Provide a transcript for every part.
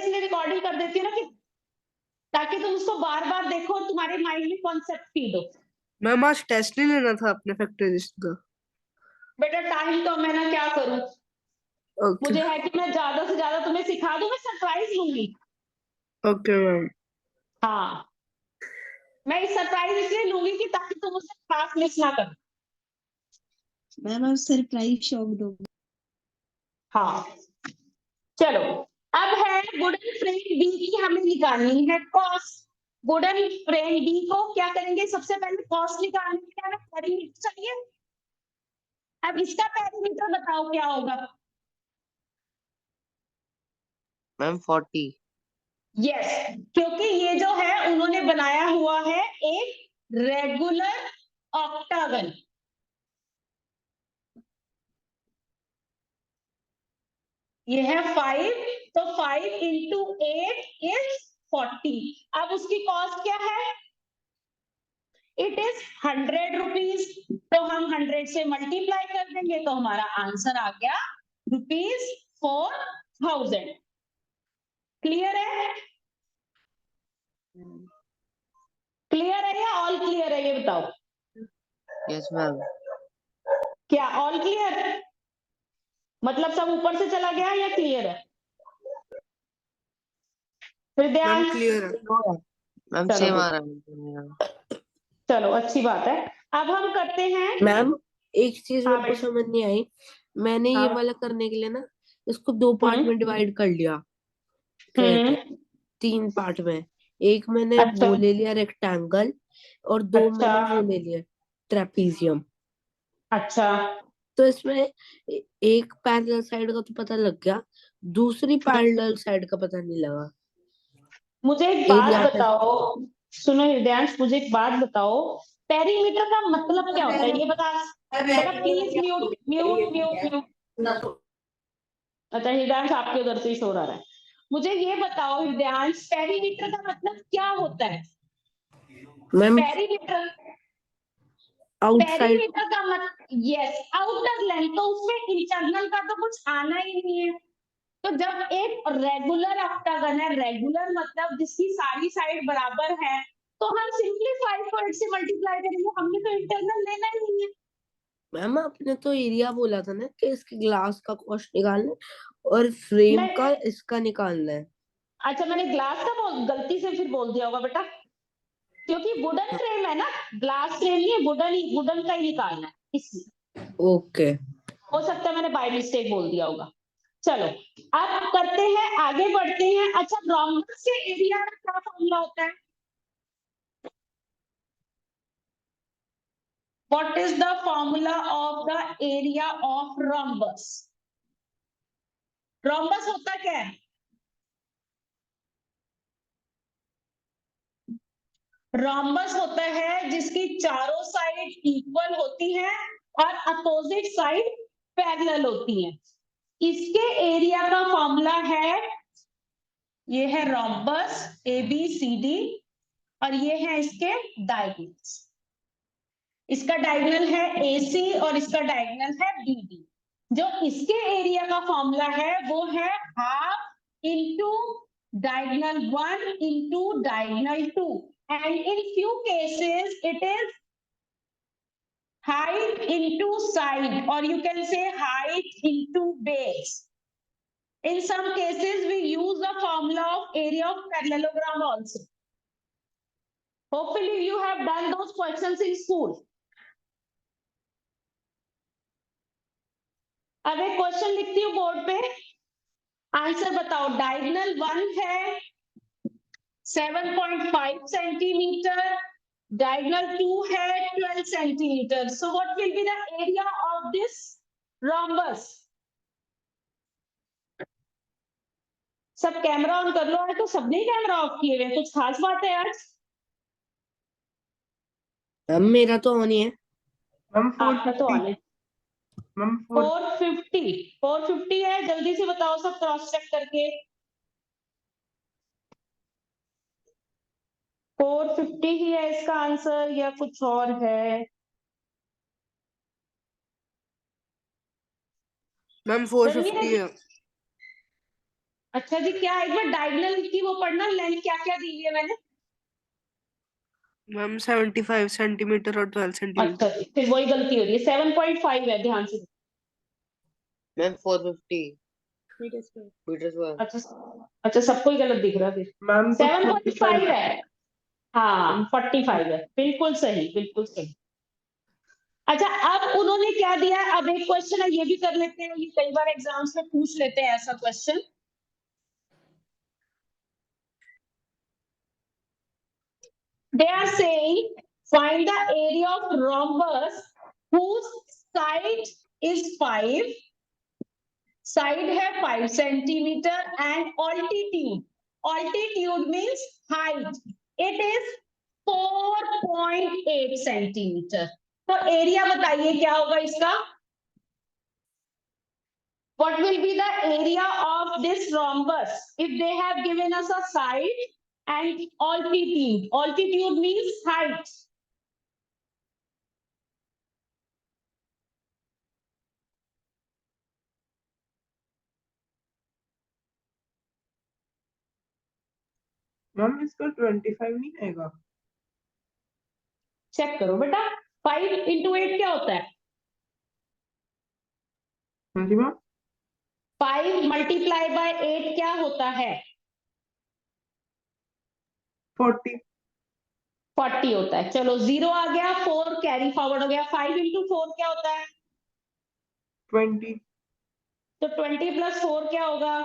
इसलिए रिकॉर्डिंग कर देती हूँ ना कि ताकि तुम उसको बार बार देखो और तुम्हारे माइंड में कॉन्सेप्ट फीड हो। मैम आज टेस्ट नहीं लेना था अपने फैक्टराइजेशन का। बेटा टाइम तो मैं ना क्या करूं, ओके मुझे है कि मैं ज्यादा से ज्यादा तुम्हें सिखा दूं, मैं सरप्राइज लूंगी। Okay ma'am. हाँ, मैं इस सरप्राइज इसलिए लूंगी कि ताकि तुम उसे क्लास मिस ना करो। मैम आप सरप्राइज शॉक दोगे। हाँ चलो, अब है वुडन फ्रेम बी की हमें निकालनी है कॉस्ट। वुडन फ्रेम बी को क्या करेंगे, सबसे पहले कॉस्ट निकालने के लिए हमें पेरीमीटर चाहिए। अब इसका पेरीमीटर बताओ क्या होगा। मैम 40। यस, क्योंकि ये जो है उन्होंने बनाया हुआ है एक रेगुलर ऑक्टागन। ये है 5, तो 5 इंटू 8 इज 40। अब उसकी कॉस्ट क्या है, इट इज 100 रुपीज। तो हम 100 से मल्टीप्लाई कर देंगे तो हमारा आंसर आ गया ₹4000। क्लियर है, क्लियर है या ऑल क्लियर है, ये बताओ। Yes ma'am. क्या ऑल क्लियर, मतलब सब ऊपर से चला गया या क्लियर है। मैम क्लियर है। मैम चलो सेम good. आ रहा है। चलो अच्छी बात है। अब हम करते हैं मैम एक चीज हाँ मेरे को समझ नहीं आई, मैंने ये हाँ वाला करने के लिए ना इसको 2 पार्ट में डिवाइड कर लिया। क्या कहते हैं, 3 पार्ट में। एक मैंने अच्छा वो ले लिया रेक्टेंगल और 2 अच्छा मैंने वो ले लिया ट्रेपीजियम। अच्छा, तो इसमें एक पैरेलल साइड का तो पता लग गया, दूसरी पैरेलल साइड का पता नहीं लगा। मुझे एक बात एरिया बताओ, सुनो हृदयांश, मुझे एक बात बताओ, पेरीमीटर का मतलब क्या होता है ये बता। बेटा please mute mute mute mute. अच्छा हृदयांश आपके उधर से ही शोर आ रहा है। मुझे ये बताओ हृदयांश, पेरीमीटर का मतलब क्या होता है। Ma'am perimeter, outside. पेरीमीटर का मतलब यस आउटर लेंथ, तो उसमें इंटरनल का तो कुछ आना ही नहीं है। तो जब एक रेगुलर ऑक्टागन है, रेगुलर मतलब जिसकी सारी साइड बराबर है, तो हम सिंपली 5 को 8 से मल्टीप्लाई करेंगे, हमने तो इंटरनल लेना ही नहीं है। मैम आपने तो एरिया बोला था ना कि इसके ग्लास का कॉस्ट निकालना है और फ्रेम का इसका निकालना है। अच्छा मैंने ग्लास का गलती से फिर बोल दिया होगा बेटा, क्योंकि वुडन फ्रेम है ना, ग्लास फ्रेम नहीं है, वुडन का ही निकालना है इसलिए। ओके हो सकता है मैंने बाय मिस्टेक बोल दिया होगा। चलो अब करते हैं, आगे बढ़ते हैं। अच्छा रोम्बस के एरिया का क्या फॉर्मूला होता है, what is the formula of the area of rhombus. Rhombus होता क्या है, रोम्बस होता है जिसकी चारों साइड इक्वल होती हैं और अपोजिट साइड पैरेलल होती हैं। इसके एरिया का फॉर्मूला है, ये है रोम्बस ABCD और ये है इसके डायगोनल्स। इसका डायगोनल है AC और इसका डायगोनल है BD। जो इसके एरिया का फॉर्मूला है वो है half into diagonal 1 into diagonal 2, and in few cases it is height into side, or you can say height into base. In some cases we use the formula of area of parallelogram also. Hopefully you have done those questions in school. अब एक question लिखती हूँ board पे, answer बताओ। Diagonal 1 है 7.5 centimetre, diagonal 2 है 12 centimetre. So what will be the area of this rhombus? सब camera on कर लो। आज तो सबने ही कैमरा ऑफ किए हुए, कुछ खास बात है आज। मैम मेरा तो ऑन ही है। मैम आपका तो ऑन है। 450 450 है, जल्दी से बताओ सब क्रॉस चेक करके। 450 ही है इसका आंसर या कुछ और है। मैम 450 है। अच्छा जी, क्या एक बार डायगोनल की वो पढ़ना, लेंथ क्या क्या दी हुई है मैंने। मैम 75 सेंटीमीटर और 12 सेंटीमीटर। अच्छा जी, फिर वही गलती हो रही है, 7.5 है, ध्यान से। Ma'am 450 metre square. अच्छा अच्छा, सबको ही गलत दिख रहा है फिर। मैम तो 7.5 है, हाँ 45 है, बिल्कुल सही, बिल्कुल सही। अच्छा, अब उन्होंने क्या दिया है, अब एक क्वेश्चन है, ये भी कर लेते हैं, ये कई बार एग्जाम्स में पूछ लेते हैं ऐसा question. They are saying find the area of rhombus whose side is 5, side है 5 centimetre and altitude means height, it is 4.8 centimetre. तो एरिया बताइए क्या होगा इसका। What will be the area of this rhombus if they have given us a side and altitude? Altitude means height. Ma'am इसका 25 नहीं आएगा। Check करो बेटा, 5 into 8 क्या होता है। हाँ जी मैम। 5 multiply by 8 क्या होता है। 40 40 होता है। चलो 0 आ गया, 4 कैरी फॉरवर्ड हो गया, 5 into 4 क्या होता है। 20 तो 20 plus 4 क्या होगा।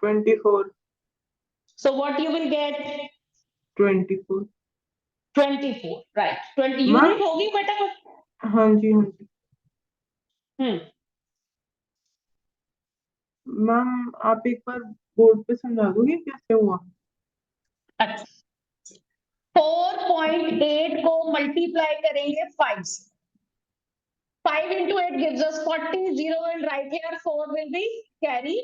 24 So what you will get 24 24, right। 20 ma'am. Unit होगी बेटा। हाँ जी हाँ जी हम्म, मैम, आप एक बार बोर्ड पे समझा दोगे कैसे हुआ। अच्छा 4.8 को मल्टीप्लाई करेंगे 5 से। 5 into 8 gives us 40, 0 will right here, 4 will be carry,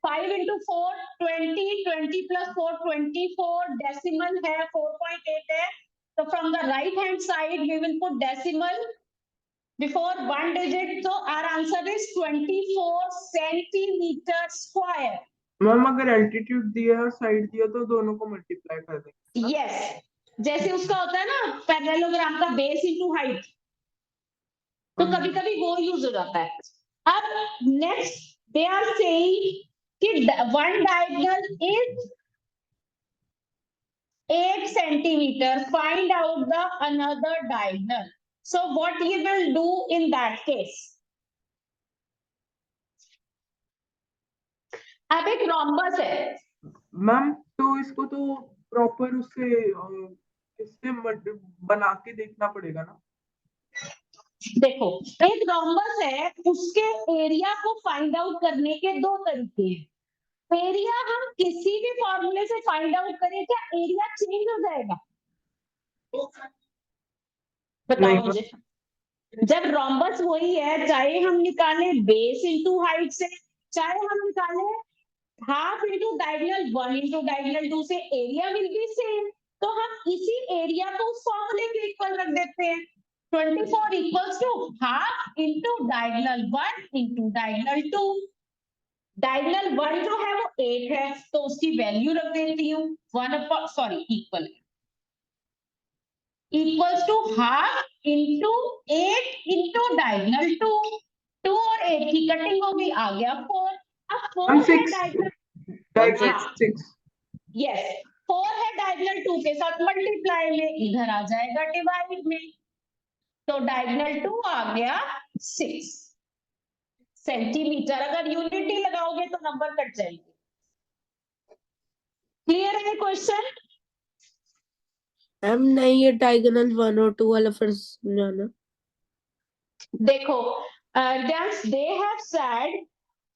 5 into 4 20, 20 plus 4 24, decimal है 4.8 है, so from the right hand side we will put decimal before one digit, so our answer is 24 centimeter square। Ma'am अगर altitude दिया और side दिया तो दोनों को multiply कर देंगे। yes, जैसे उसका होता है ना पैरेललोग्राम का बेस इनटू हाइट, तो कभी कभी वो यूज हो जाता है। अब नेक्स्ट दे आर सेइंग कि one diagonal is 8 centimetre, find out the another diagonal. So what you will do in that case. अब एक रोम्बस है। मैम तो इसको तो प्रॉपर उससे इससे बना के देखना पड़ेगा ना। देखो एक रोम्बस है, उसके एरिया को फाइंड आउट करने के दो तरीके हैं। एरिया हम किसी भी फॉर्मूले से फाइंड आउट करें, क्या एरिया चेंज हो जाएगा। बताओ नहीं मुझे। जब रोम्बस वही है, चाहे हम निकाले बेस इनटू हाइट से, चाहे हम निकाले half into diagonal 1 into diagonal 2 से, एरिया विल बी सेम। तो हम इसी एरिया को उस फॉर्मूले के इक्वल रख देते हैं। 24 equals to half into diagonal 1 into diagonal 2। Diagonal 1 जो है वो 8 है, तो उसकी वैल्यू रख देती हूँ 1 sorry equal equals to half into 8 into diagonal 2। 2 और 8 की कटिंग होगी, आ गया 4। अब 4 मैम है 6 डायगोनल, डायगोनल हाँ 6 यस, 4 है डायगोनल 2 के साथ मल्टीप्लाई में, इधर आ जाएगा डिवाइड में, तो डायगोनल 2 आ गया 6 सेंटीमीटर। अगर यूनिट ही लगाओगे तो नंबर कट जाएंगे। क्लियर है क्वेश्चन। मैम नहीं, ये डायगोनल 1 और 2 वाला फिर समझाना। देखो दे हैव सेड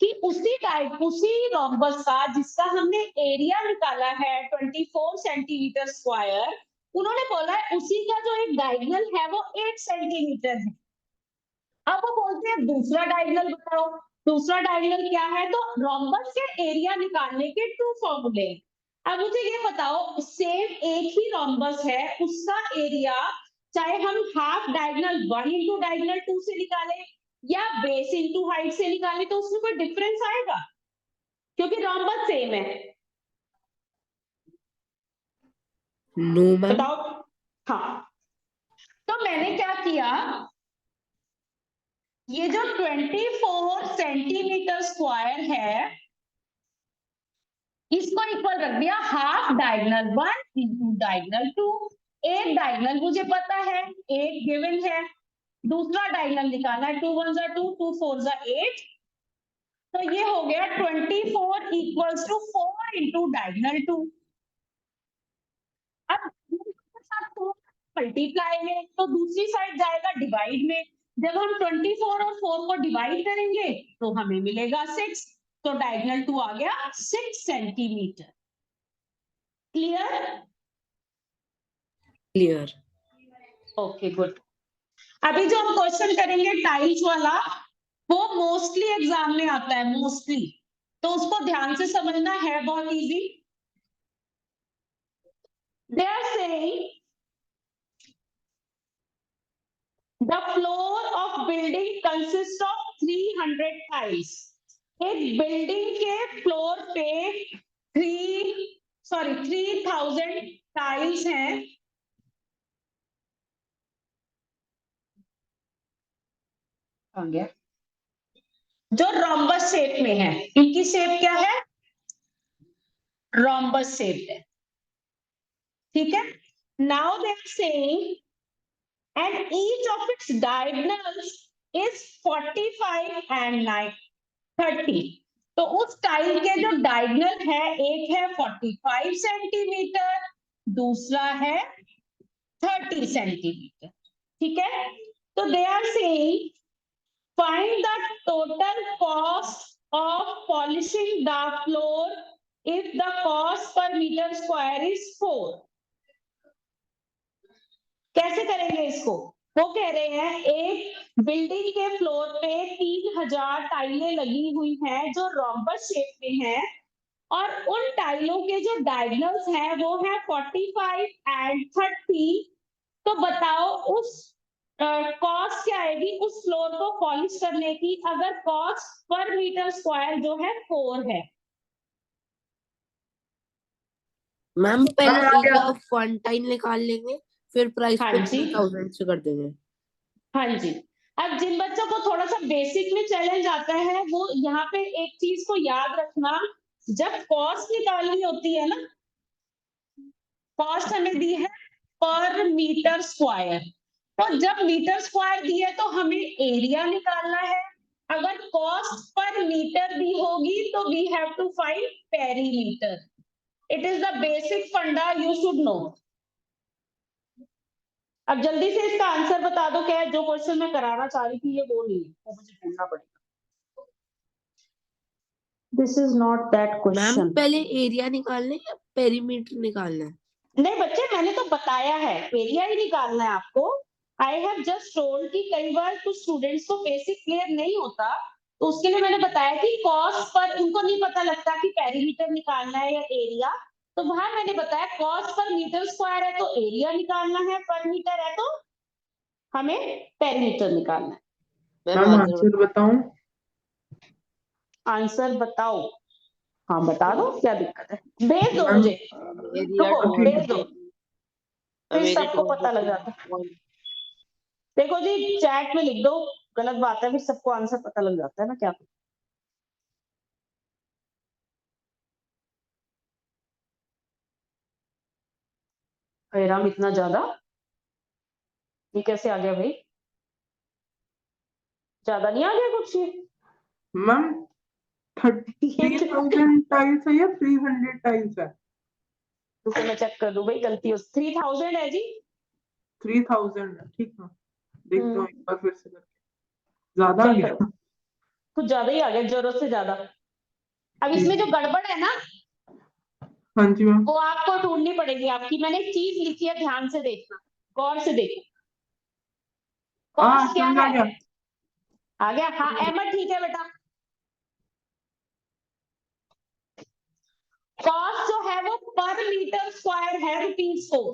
कि उसी रोम्बस का जिसका हमने एरिया निकाला है 24 सेंटीमीटर स्क्वायर, उन्होंने बोला है उसी का जो एक डायगोनल है वो 8 सेंटीमीटर है। अब वो बोलते हैं दूसरा डायगोनल बताओ। दूसरा डायगोनल क्या है, तो रोम्बस के एरिया निकालने के 2 फॉर्मूले। अब मुझे ये बताओ, सेम एक ही रोम्बस है, उसका एरिया चाहे हम हाफ डायगोनल 1 इंटू डायगोनल 2 से निकालें या बेस इंटू हाइट से निकालें, तो उसमें कोई डिफरेंस आएगा। क्योंकि रॉम्बस सेम है। No ma'am. बताओ। हाँ, तो मैंने क्या किया, ये जो 24 सेंटीमीटर स्क्वायर है इसको इक्वल रख दिया हाफ डायगोनल 1 इंटू डायगोनल 2। एक डायगोनल मुझे पता है, एक गिवन है, दूसरा डायगोनल निकालना है, 2 1 जा 2, 2 4 जा 8। तो ये हो गया 24 इक्वल्स टू 4 इंटू डायगोनल 2। अब मल्टीप्लाई में तो दूसरी साइड जाएगा डिवाइड में। जब हम 24 और 4 को डिवाइड करेंगे तो हमें मिलेगा 6। तो डायगोनल 2 आ गया 6 centimetre. Clear? Clear. Okay good. अभी जो हम क्वेश्चन करेंगे टाइल्स वाला, वो मोस्टली एग्जाम में आता है, मोस्टली, तो उसको ध्यान से समझना है, बहुत easy. They are saying the floor of building consists of 300 tiles। एक बिल्डिंग के फ्लोर पे 3000 टाइल्स हैं। आ गया, जो रोम्बस शेप में है। इनकी शेप क्या है? रोम्बस शेप है, ठीक है। Now they are saying and each of its diagonals is 45 and 30। तो उस टाइल के जो डायगोनल है, एक है 45 सेंटीमीटर, दूसरा है 30 सेंटीमीटर, ठीक है। तो they are saying find the total cost of polishing the floor if the cost per metre square is 4। कैसे करेंगे इसको? वो कह रहे हैं एक बिल्डिंग के फ्लोर पे 3000 टाइलें लगी हुई हैं जो रोम्बस शेप में हैं, और उन टाइलों के जो डायगोनल्स हैं वो है 45 एंड 30। तो बताओ उस कॉस्ट क्या आएगी उस फ्लोर को पॉलिश करने की, अगर कॉस्ट पर मीटर स्क्वायर जो है 4 है। मैम पहले मैम आ एरिया गया। ऑफ वन टाइल निकाल लेंगे, फिर प्राइस हाँ को जी, 3000 से कर देंगे। हाँ जी। अब जिन बच्चों को थोड़ा सा बेसिक में चैलेंज आता है वो यहाँ पे एक चीज को याद रखना, जब कॉस्ट निकालनी होती है ना, कॉस्ट हमें दी है पर मीटर स्क्वायर, तो जब मीटर स्क्वायर दी है तो हमें एरिया निकालना है। अगर कॉस्ट पर मीटर दी होगी तो we have to find perimeter. It is the basic funda, you should know. अब जल्दी से इसका आंसर बता दो, क्या है जो क्वेश्चन मैं कराना चाह रही थी ये वो नहीं है, वो मुझे ढूंढना पड़ेगा। This is not that ma'am question. पहले एरिया निकालना है या पेरीमीटर निकालना है? नहीं बच्चे, मैंने तो बताया है एरिया ही निकालना है आपको। आई हैव जस्ट टोल्ड कि कई बार कुछ स्टूडेंट्स को बेसिक क्लियर नहीं होता, तो उसके लिए मैंने बताया कि कॉस्ट पर उनको नहीं पता लगता कि पेरीमीटर निकालना है या एरिया, तो वहां मैंने बताया कॉस्ट पर मीटर स्क्वायर है तो एरिया निकालना है, पर मीटर है तो हमें पेरीमीटर निकालना है। मैम मैम आंसर आंसर बताऊं? आंसर बताओ। हाँ बता दो, क्या दिक्कत है, भेज दो मैम मुझे, एरिया रुको भेज दो, 250। फिर मेरे सबको पता लग जाता है। 251। देखो जी चैट में लिख दो, गलत बात है, फिर सबको आंसर पता लग जाता है ना, क्या राम इतना ज्यादा, ये कैसे आ गया भाई? ज्यादा नहीं आ गया कुछ ये? मैम 3000 टाइल्स है या 300 टाइल्स है? रुको मैं चेक कर दूं भाई, गलती हो 3000 है जी। 3000 है, ठीक है। देखता हूँ एक बार फिर से करके। ज्यादा आ चेक गया। करो, कुछ ज्यादा ही आ गया, जरूरत से ज्यादा। अब इसमें जो गड़बड़ है ना हाँ जी मैम। वो आपको ढूंढनी पड़ेगी। आपकी मैंने एक चीज लिखी है, ध्यान से देखना, गौर से देखो। कॉस्ट क्या समझ आ है? गया। आ गया? हाँ अहमद ठीक है बेटा। कॉस्ट जो है वो पर मीटर स्क्वायर है रुपीज को।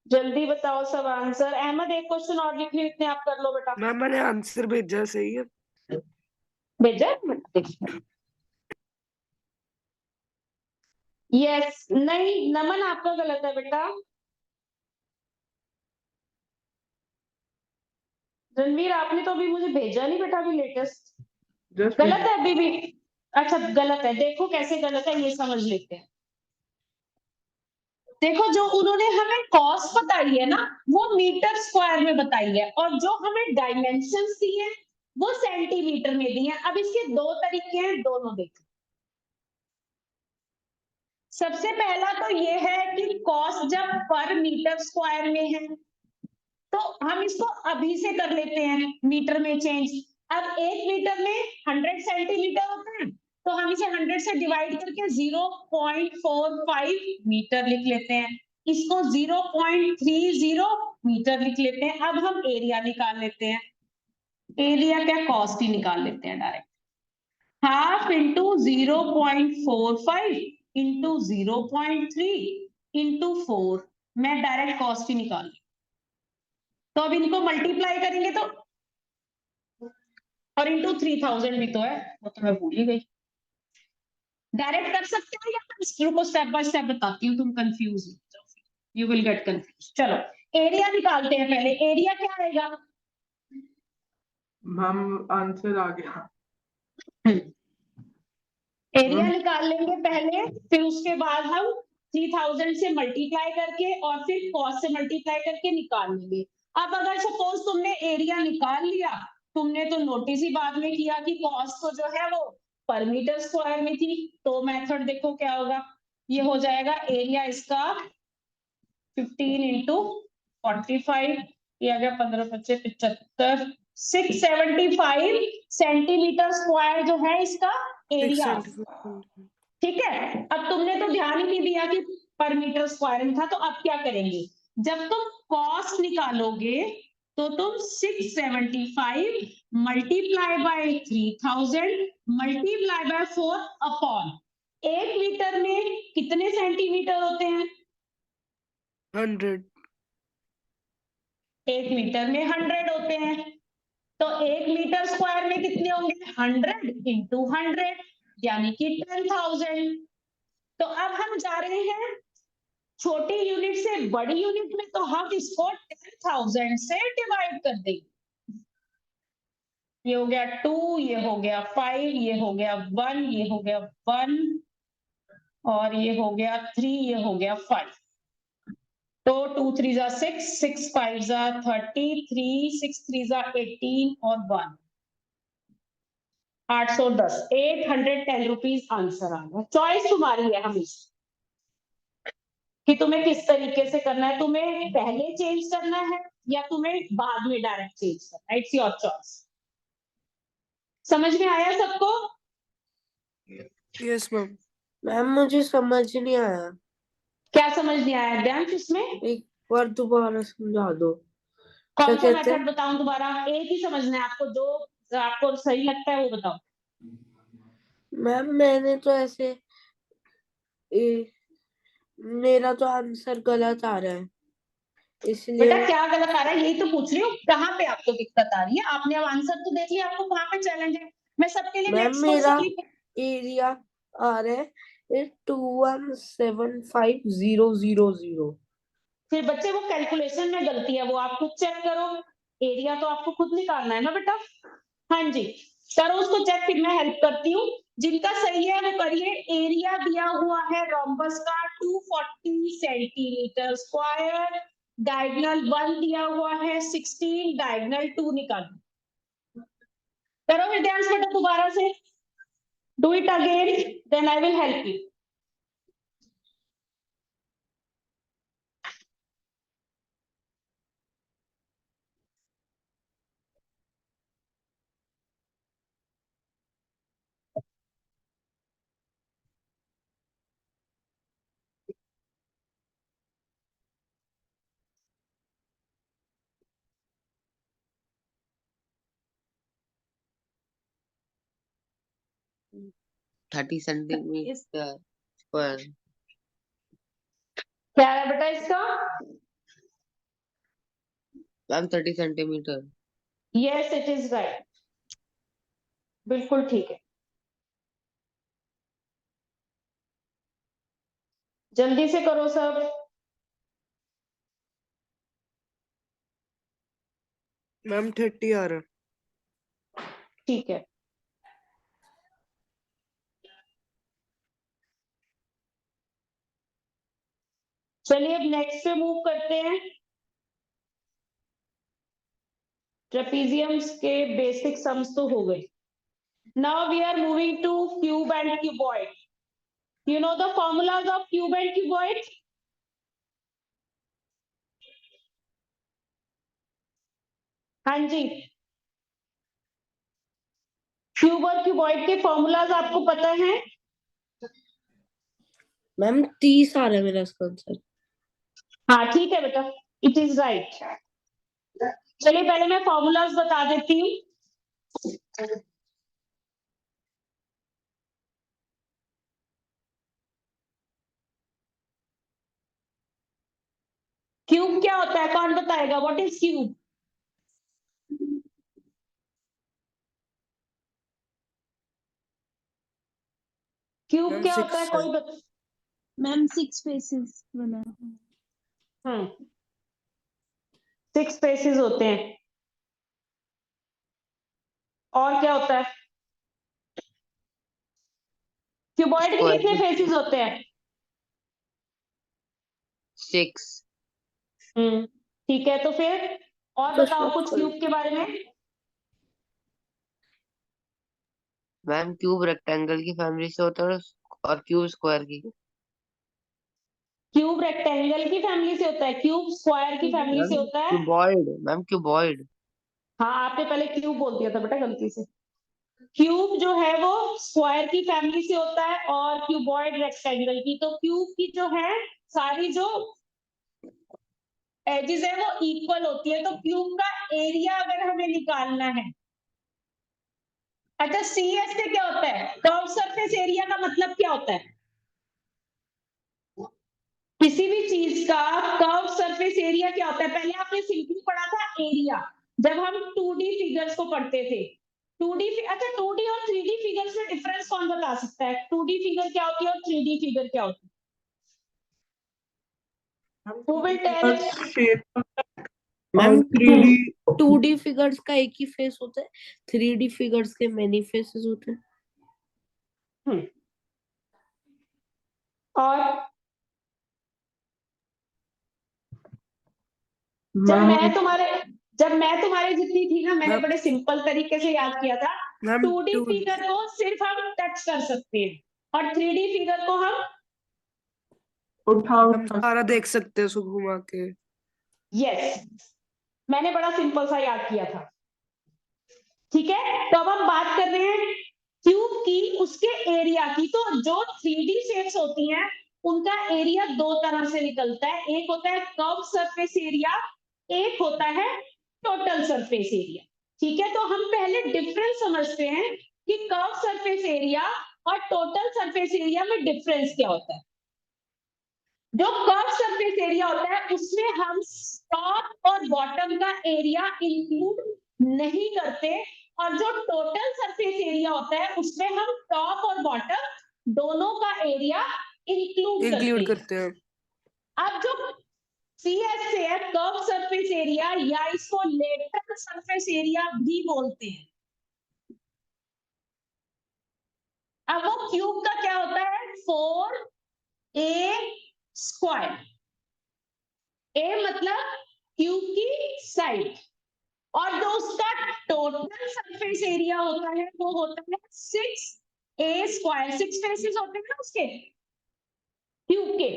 जल्दी बताओ सब आंसर। अहमद एक क्वेश्चन और लिख लियो, इतने आप कर लो बेटा। मैम मैंने आंसर भेजा, सही है। भेजा है? यस, नहीं नमन आपका गलत है बेटा। रणवीर आपने तो अभी मुझे भेजा नहीं बेटा, अभी लेटेस्ट। जस्ट गलत है अभी भी? अच्छा गलत है, देखो कैसे गलत है ये समझ लेते हैं। देखो जो उन्होंने हमें कॉस्ट बताई है ना, वो मीटर स्क्वायर में बताई है, और जो हमें डायमेंशंस दी है वो सेंटीमीटर में दी है। अब इसके दो तरीके हैं, दोनों देखो। सबसे पहला तो ये है कि कॉस्ट जब पर मीटर स्क्वायर में है तो हम इसको अभी से कर लेते हैं मीटर में चेंज। अब 1 मीटर में 100 सेंटीमीटर होता है, तो हम इसे 100 से डिवाइड करके 0.45 मीटर लिख लेते हैं। इसको 0.30 मीटर लिख लेते हैं। अब हम एरिया निकाल लेते हैं। एरिया क्या, कॉस्ट ही निकाल लेते हैं direct. Half into 0.45 into 0.3 into 4। मैं डायरेक्ट कॉस्ट ही निकाल, तो अब इनको मल्टीप्लाई करेंगे तो, और इंटू 3000 भी तो है, वो तो मैं भूल ही गई। डायरेक्ट कर सकते हैं या फिर इसको को स्टेप बाय स्टेप बताती हूँ, तुम कंफ्यूज हो जाओ, यू विल गेट कंफ्यूज। चलो एरिया निकालते हैं पहले। एरिया क्या आएगा? मैम आंसर आ गया। एरिया मैम निकाल लेंगे पहले, फिर उसके बाद हम 3000 से मल्टीप्लाई करके और फिर कॉस्ट से मल्टीप्लाई करके निकाल लेंगे। अब अगर सपोज तुमने एरिया निकाल लिया, तुमने तो नोटिस ही बाद में किया कि कॉस्ट तो जो है वो पर मीटर स्क्वायर में थी, तो मेथड देखो क्या होगा। ये हो जाएगा एरिया इसका 15 इंटू 45, ये आ गया 15×5 = 75, 675 सेंटीमीटर स्क्वायर जो है इसका एरिया। ठीक है, अब तुमने तो ध्यान ही नहीं दिया कि पर मीटर स्क्वायर में था, तो अब क्या करेंगे, जब तुम कॉस्ट निकालोगे तो तुम 675 multiply by 3000 multiply by 4 upon 1 metre में कितने सेंटीमीटर होते हैं? 100। 1 मीटर में 100 होते हैं, तो 1 मीटर स्क्वायर में कितने होंगे? 100 इंटू 100 यानी कि 10,000। तो अब हम जा रहे हैं छोटी यूनिट से बड़ी यूनिट में, तो हम इसको 10,000 से डिवाइड कर देंगे। ये हो गया 2, ये हो गया 5, ये हो गया 1, ये हो गया 1, और ये हो गया 3, ये हो गया 5। तो 2 3 जा 6, 6 5 जा 33, 6 3 जा 18 और 1 810, 810 रुपीज आंसर आ गया। चॉइस तुम्हारी है हमेशा कि तुम्हें किस तरीके से करना है, तुम्हें पहले चेंज करना है या तुम्हें बाद में डायरेक्ट चेंज करना है। It's your choice. समझ में आया सबको? Yes ma'am. मैम मुझे समझ नहीं आया, क्या समझ नहीं आया ध्यान इसमें? एक बार दोबारा समझा दो। क्या कौन सा कहते हैं? मेथड बताऊं दोबारा? एक ही समझना है आपको, जो आपको सही लगता है वो बताओ। मैम मैंने तो ऐसे मेरा तो आंसर गलत आ रहा है, बेटा इसलिए क्या गलत आ रहा है यही तो पूछ रही हूँ, कहाँ पे आपको दिक्कत आ रही है? आपने अब आंसर तो देख लिया, आपको कहाँ पे चैलेंज है? मैं सबके लिए मैम नेक्स्ट मेरा क्वेश्चन लिख। एरिया आ रहा है 2175,000। फिर बच्चे वो कैलकुलेशन में गलती है, वो आप खुद चेक करो। एरिया तो आपको खुद निकालना है ना बेटा। हाँ जी, करो उसको चेक, फिर मैं हेल्प करती हूँ। जिनका सही है वो करिए। एरिया दिया हुआ है रोम्बस का 240 सेंटीमीटर स्क्वायर, डायगोनल 1 दिया हुआ है 16, डायगोनल 2 निकालो। करो फिर ध्यान से बेटा दोबारा से, do it again, then I will help you. Thirty centimetre square. क्या है बेटा इसका? Ma'am 30 centimetre. Yes it is right, बिल्कुल ठीक है। जल्दी से करो सब। मैम 30 आ रहा। ठीक है, चलिए अब नेक्स्ट पे मूव करते हैं। ट्रेपीजियम्स के बेसिक सम्स तो हो गए। Now we are moving to cube and cuboid. You know the formulas of cube and cuboid? हाँ जी, क्यूब और क्यूबॉइड के फॉर्मूलाज आपको पता है? मैम 30 आ रहा है मेरा इसका आंसर। हाँ ठीक है बेटा, इट इज राइट। चलिए पहले मैं फॉर्मूलाज बता देती हूँ। क्यूब क्या होता है, कौन बताएगा? What is cube? Cube ma'am क्या 6 होता है, कोई बता? मैम 6 फेसेस बना। 6 फेसेस होते हैं। और क्या होता है? क्यूबॉइड के कितने स्क्वायर फेसेस होते हैं? 6। ठीक है, तो फिर और तो बताओ इसमें कुछ क्यूब के बारे में। मैम क्यूब रेक्टेंगल की फैमिली से होता है और क्यूब स्क्वायर की। क्यूब रेक्टेंगल की फैमिली से होता है, क्यूब स्क्वायर की फैमिली से मैम होता है। Cuboid, ma'am cuboid. हाँ आपने पहले क्यूब बोल दिया था बेटा गलती से। क्यूब जो है वो स्क्वायर की फैमिली से होता है और क्यूबॉइड रेक्टेंगल की। तो क्यूब की जो है सारी जो एजेस है वो इक्वल होती है। तो क्यूब का एरिया अगर हमें निकालना है, अच्छा सीएस से क्या होता है? कर्व सरफेस एरिया का मतलब क्या होता है? किसी भी चीज का कर्व सरफेस एरिया क्या होता है? पहले आपने सिंपली पढ़ा था एरिया, जब हम 2D फिगर्स को पढ़ते थे। 2D अच्छा 2D और 3D फिगर्स में डिफरेंस कौन बता सकता है? 2D फिगर क्या होती है और 3D फिगर क्या होती है? Who will tell? Shape ma'am 3D 2D figures का एक ही फेस होता है, 3D फिगर्स के मेनी फेसेस होते हैं। और मैम जब मैं तुम्हारे जितनी थी ना, मैंने मैम बड़े सिंपल तरीके से याद किया था। मैम 2D 2 फिगर को सिर्फ हम टच कर सकते हैं और 3D फिगर को हम उठा हम उठा सारा देख सकते हैं उसको घुमा के। यस, मैंने बड़ा सिंपल सा याद किया था। ठीक है, तो अब हम बात कर रहे हैं क्यूब की, उसके एरिया की। तो जो 3D शेप्स होती हैं उनका एरिया दो तरह से निकलता है। एक होता है कर्व सरफेस एरिया, एक होता है टोटल सरफेस एरिया। ठीक है, तो हम पहले डिफरेंस समझते हैं कि कर्व सरफेस एरिया और टोटल सरफेस एरिया में डिफरेंस क्या होता है। जो कर्व सरफेस एरिया होता है उसमें हम टॉप और बॉटम का एरिया इंक्लूड नहीं करते, और जो टोटल सरफेस एरिया होता है उसमें हम टॉप और बॉटम दोनों का एरिया इंक्लूड करते इंक्लूड हैं। करते हैं। अब जो सीएस से है कर्व सरफेस एरिया, या इसको लेटरल सरफेस एरिया भी बोलते हैं। अब वो क्यूब का क्या होता है? 4a square. ए मतलब क्यूब की साइड, और जो उसका टोटल सरफेस एरिया होता है वो होता है 6a स्क्वायर। 6 फेसेस होते हैं ना उसके क्यूब के।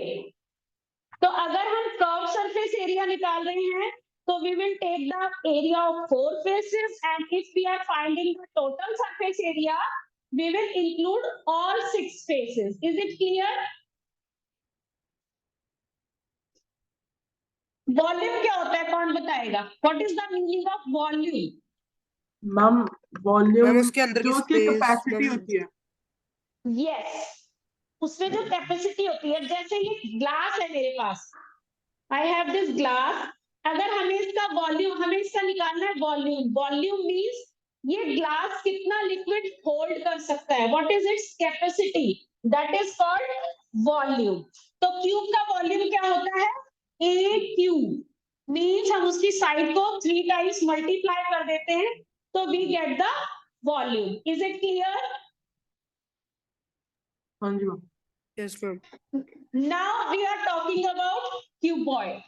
तो अगर हम कर्व सरफेस एरिया निकाल रहे हैं तो we will take the area of 4 faces, and if we are finding the total surface area we will include all 6 faces. Is it clear? Volume क्या होता है, कौन बताएगा? What is the meaning of volume? Ma'am volume ma'am उसके अंदर की जो उसकी स्पेस कैपेसिटी मैम। होती है। यस, उसमें जो कैपेसिटी होती है, जैसे ये ग्लास है मेरे पास, आई हैव दिस ग्लास, अगर हमें इसका वॉल्यूम, हमें इसका निकालना है वॉल्यूम, वॉल्यूम मींस ये ग्लास कितना लिक्विड होल्ड कर सकता है, what is its capacity, that is called volume. तो क्यूब का वॉल्यूम क्या होता है, ए क्यूब मींस हम उसकी साइड को 3 टाइम्स मल्टीप्लाई कर देते हैं तो we get the volume. Is it clear? हाँ जी ma'am. Yes ma'am. Now we are talking about cuboid.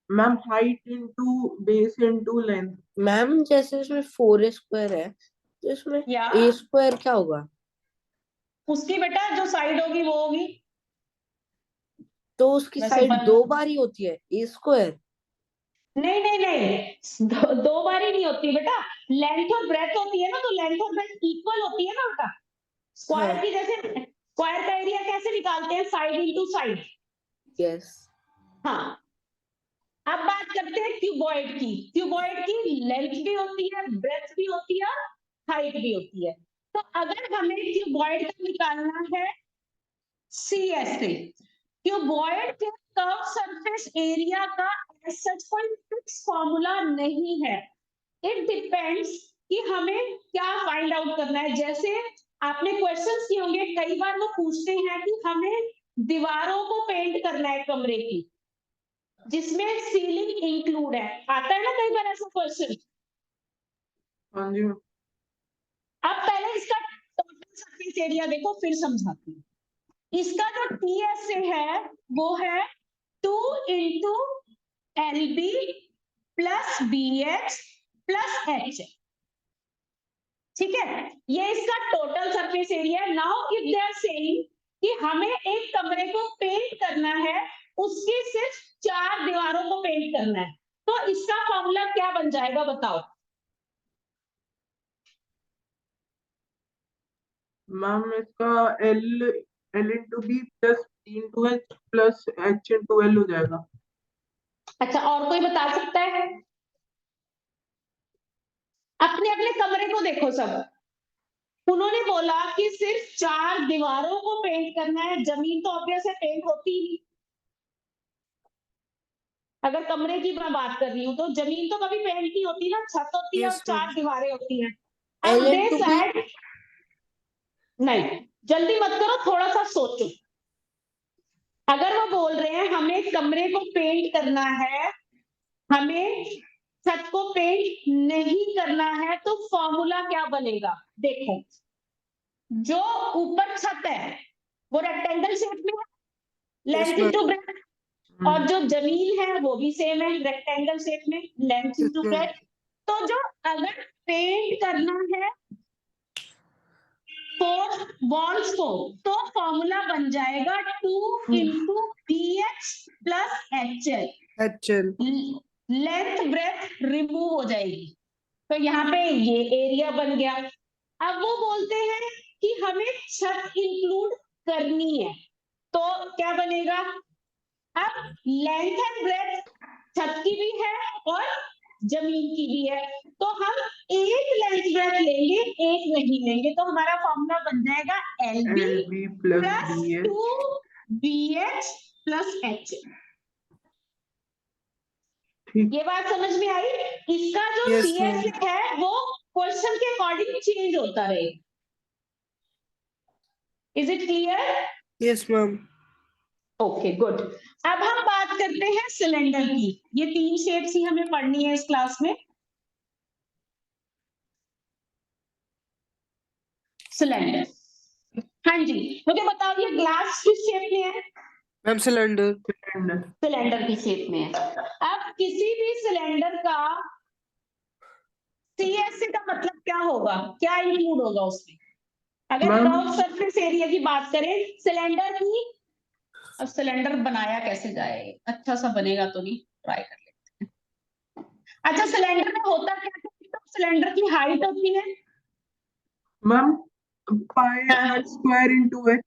Ma'am height into base into length. Ma'am जैसे इसमें 4a² है तो इसमें या a² क्या होगा? उसकी बेटा जो साइड होगी वो होगी, तो उसकी वैसे साइड बन 2 बार ही होती है a²। नहीं नहीं नहीं, दो बार ही नहीं होती बेटा, लेंथ और ब्रेथ होती है ना, तो लेंथ और ब्रेथ इक्वल होती है ना बेटा। स्क्वायर हाँ। की जैसे स्क्वायर का एरिया कैसे निकालते हैं, साइड इनटू साइड। यस। हाँ, अब बात करते हैं क्यूबॉइड की। क्यूबॉइड की लेंथ भी होती है, ब्रेथ भी होती है, हाइट भी होती है। तो अगर हमें क्यूबॉइड का निकालना है सी एस से, क्यूबॉइड के कर्व सरफेस एरिया का सच कोई फिक्स फॉर्मूला नहीं है, इट डिपेंड्स कि हमें क्या फाइंड आउट करना है। जैसे आपने क्वेश्चंस किए होंगे, कई बार वो पूछते हैं कि हमें दीवारों को पेंट करना है कमरे की, जिसमें सीलिंग इंक्लूड है, आता है ना कई बार ऐसा क्वेश्चन। हाँ जी मैम। अब पहले इसका टोटल सरफेस एरिया देखो फिर समझाती हूँ। इसका जो टीएस से है वो है 2 into L B plus B H plus H, ठीक है, ये इसका टोटल सरफेस एरिया है। Now if they are saying कि हमें एक कमरे को पेंट करना है, उसकी सिर्फ 4 दीवारों को पेंट करना है, तो इसका फॉर्मूला क्या बन जाएगा बताओ। मैम इसका L L into B plus B into H plus H into L हो जाएगा। अच्छा, और कोई बता सकता है? अपने अपने कमरे को देखो सब, उन्होंने बोला कि सिर्फ 4 दीवारों को पेंट करना है, जमीन तो ऑब्वियस है पेंट होती ही नहीं। अगर कमरे की मैं बात कर रही हूँ तो जमीन तो कभी पेंट नहीं होती ना, छत होती है और यस मैम। 4 दीवारें होती हैं। एल अब दे इंटू बी। सेड, नहीं जल्दी मत करो, थोड़ा सा सोचो। अगर वो बोल रहे हैं हमें कमरे को पेंट करना है, हमें छत को पेंट नहीं करना है, तो फॉर्मूला क्या बनेगा देखो। जो ऊपर छत है वो रेक्टेंगल शेप में है, yes length ma'am. Into breadth, और जो जमीन है वो भी सेम है रेक्टेंगल शेप में, length yes into ma'am. Breadth. तो जो अगर पेंट करना है 4 वॉल्स को, तो फॉर्मूला बन जाएगा 2 into B H plus H L. HL. Length breadth remove हो जाएगी, तो यहाँ पे ये एरिया बन गया। अब वो बोलते हैं कि हमें छत इंक्लूड करनी है, तो क्या बनेगा, अब लेंथ एंड ब्रेथ छत की भी है और जमीन की भी है, तो हम एक लेंथ ब्रेथ लेंगे, एक नहीं लेंगे, तो हमारा फॉर्मूला बन जाएगा L B L B plus plus B H. 2 B H plus H. ठीक। ये बात समझ में आई? इसका जो यस सी मैम। एस है वो क्वेश्चन के अकॉर्डिंग चेंज होता रहेगा। Is it clear? Yes ma'am. Okay good. अब हम बात करते हैं सिलेंडर की। ये 3 शेप्स ही हमें पढ़नी है इस क्लास में। सिलेंडर, हाँ जी, मुझे बताओ ये ग्लास किस शेप में है? Ma'am cylinder. सिलेंडर की शेप में है। अब किसी भी सिलेंडर का सीएससी का मतलब क्या होगा, क्या इंक्लूड होगा उसमें? अगर मैम कर्व सरफेस एरिया की बात करें सिलेंडर की, अब सिलेंडर बनाया कैसे जाए, अच्छा सा बनेगा तो नहीं, ट्राई कर लेते हैं। अच्छा, सिलेंडर में होता क्या है, तो सिलेंडर की हाइट होती है, ma'am pi are square into H.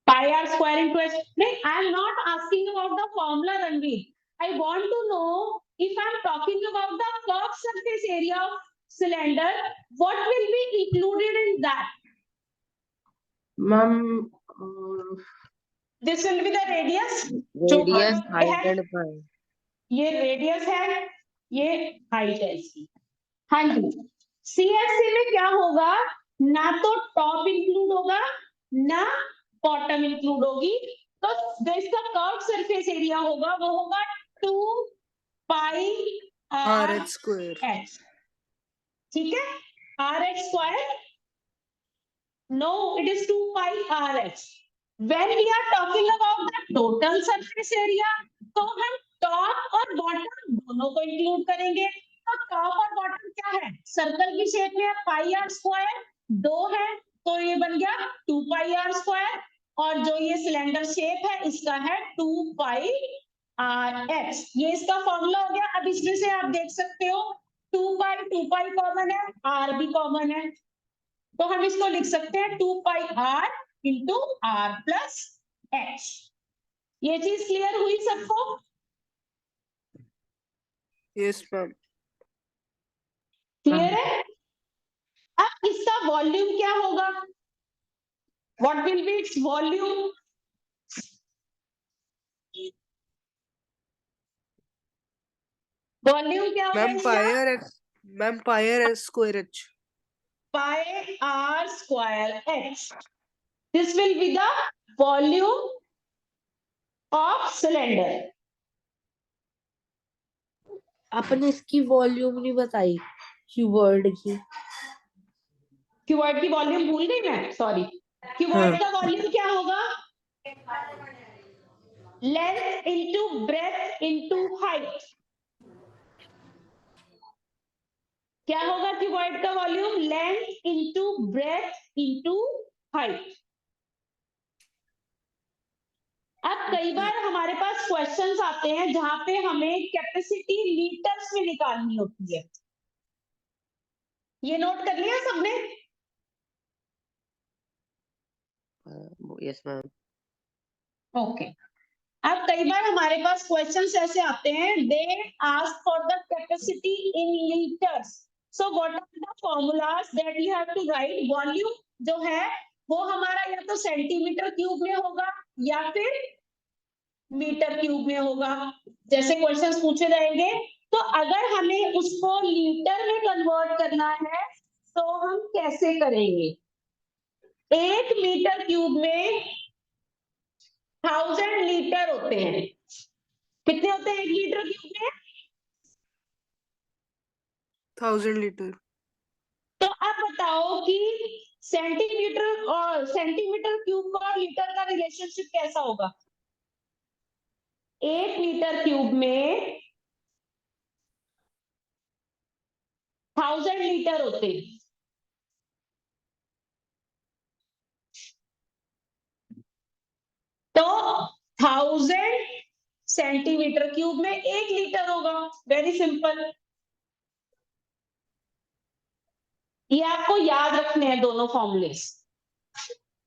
pi r square into h. No, I am not asking about the formula, Ranveer. I want to know if I am talking about the curved surface area of cylinder, what will be included in that? Ma'am this will be the radius, जो radius, ये height है, and pi. ये radius है, ये height है इसकी। हाँ जी, CSC में क्या होगा, ना तो टॉप इंक्लूड होगा ना बॉटम इंक्लूड होगी, तो जो इसका कर्व सरफेस एरिया होगा वो होगा 2 pi r r h square. H, ठीक है, r h square, no it is 2 pi r h. when we are talking about the total surface area, तो हम टॉप और बॉटम दोनों को इंक्लूड करेंगे। तो टॉप और बॉटम क्या है, सर्कल की शेप में पाई आर स्क्वायर, दो है तो ये बन गया 2 पाई आर स्क्वायर, और जो ये सिलेंडर शेप है इसका है 2 पाई आर एच। ये इसका फॉर्मूला हो गया। अब इसमें से आप देख सकते हो 2 पाई कॉमन है, आर भी कॉमन है, तो हम इसको लिख सकते हैं 2 pi r into r plus h. ये चीज क्लियर हुई सबको? Yes ma'am. क्लियर है? अब इसका वॉल्यूम क्या होगा, what will be its volume? Volume क्या होगा मैम इसका? Pi are square h. Pi are square h, this will be the volume of cylinder. आपने इसकी वॉल्यूम नहीं बताई क्यूबॉइड की। क्यूबॉइड की वॉल्यूम भूल गई मैं, सॉरी। क्यूबॉइड का वॉल्यूम क्या होगा, length into breadth into height. क्या होगा क्यूबॉइड का volume, length into breadth into height. अब कई बार हमारे पास क्वेश्चंस आते हैं जहां पे हमें कैपेसिटी लीटर्स में निकालनी होती है, ये नोट कर लिया सबने? Yes ma'am. ओके। अब कई बार हमारे पास क्वेश्चंस ऐसे आते हैं, they ask for the capacity in litres, so what are the formulas that you have to write. Volume जो है वो हमारा या तो सेंटीमीटर क्यूब में होगा या फिर मीटर क्यूब में होगा, जैसे क्वेश्चंस पूछे जाएंगे। तो अगर हमें उसको लीटर में कन्वर्ट करना है तो हम कैसे करेंगे? 1 मीटर क्यूब में 1000 लीटर होते हैं। कितने होते हैं 1 लीटर क्यूब में? 1000 लीटर। तो आप बताओ कि सेंटीमीटर क्यूब का और लीटर का रिलेशनशिप कैसा होगा? 1 मीटर क्यूब में 1000 लीटर होते हैं। तो 1000 सेंटीमीटर क्यूब में 1 लीटर होगा, वेरी सिंपल। ये आपको याद रखने हैं दोनों फॉर्मूलेस।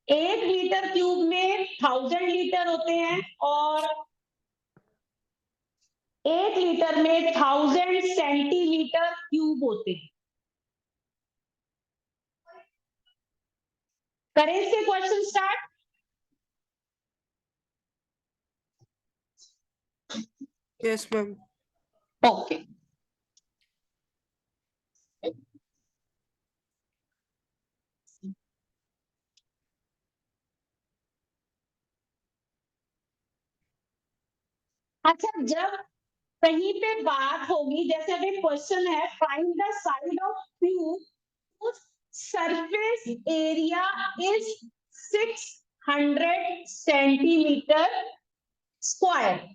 1 लीटर क्यूब में 1000 लीटर होते हैं और 1 लीटर में 1000 सेंटीमीटर क्यूब होते हैं। करें इससे question start? Yes ma'am. Okay. अच्छा, जब कहीं पे बात होगी, जैसे अभी क्वेश्चन है find the side of cube, surface area is 600 centimetre square.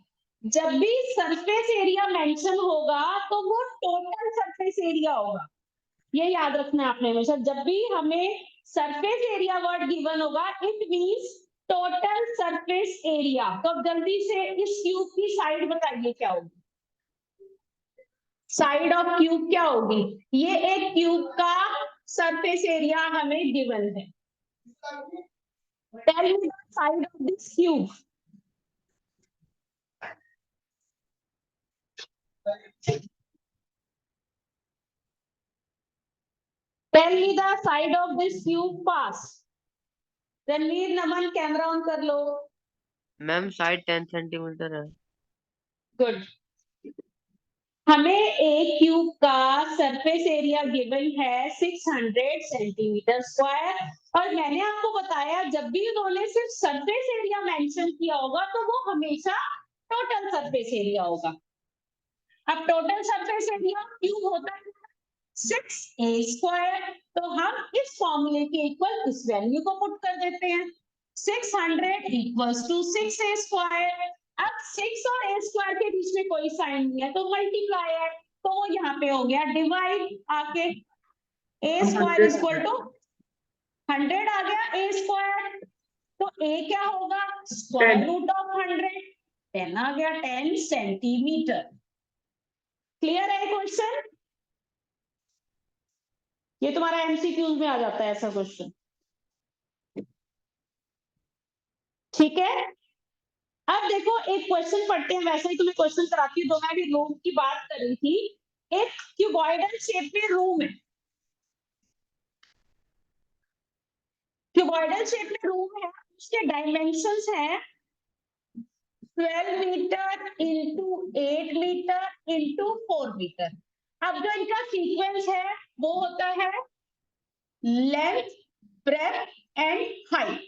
जब भी सरफेस एरिया मेंशन होगा तो वो टोटल सरफेस एरिया होगा, ये याद रखना है आपने हमेशा। जब भी हमें सरफेस एरिया वर्ड गिवन होगा, it means total surface area. तो अब जल्दी से इस क्यूब की साइड बताइए क्या होगी? साइड ऑफ क्यूब क्या होगी? ये एक क्यूब का सरफेस एरिया हमें गिवन है। Tell me the side of this cube. Tell me the side of this cube पास। रणवीर, नमन, कैमरा ऑन कर लो। मैम साइड 10 सेंटीमीटर है। गुड। हमें एक क्यूब का सरफेस एरिया गिवन है 600 सेंटीमीटर स्क्वायर, और मैंने आपको बताया जब भी उन्होंने सिर्फ सरफेस एरिया मेंशन किया होगा तो वो हमेशा टोटल सरफेस एरिया होगा। अब टोटल सरफेस एरिया क्यूब होता है 6a², तो हम इस फॉर्मूले के इक्वल इस वैल्यू को पुट कर देते हैं, 600 इक्वल्स टू 6a²। अब 6 और a² के बीच में कोई साइन नहीं है तो मल्टीप्लाई है, तो वो यहाँ पे हो गया डिवाइड आके, a² इक्वल टू 100 आ गया a², तो a क्या होगा स्क्वायर रूट ऑफ 100, 10 आ गया 10 सेंटीमीटर। क्लियर है क्वेश्चन? ये तुम्हारा एमसीक्यूज में आ जाता है ऐसा क्वेश्चन, ठीक है। अब देखो एक क्वेश्चन पढ़ते हैं, वैसे ही तुम्हें क्वेश्चन कराती हूँ, मैं भी रूम की बात कर रही थी। एक क्यूबॉइडल शेप में रूम है, क्यूबॉइडल शेप में रूम है, उसके डायमेंशंस हैं 12 metre into 8 metre into 4 metre. अब जो इनका सीक्वेंस है वो होता है length, breadth and height.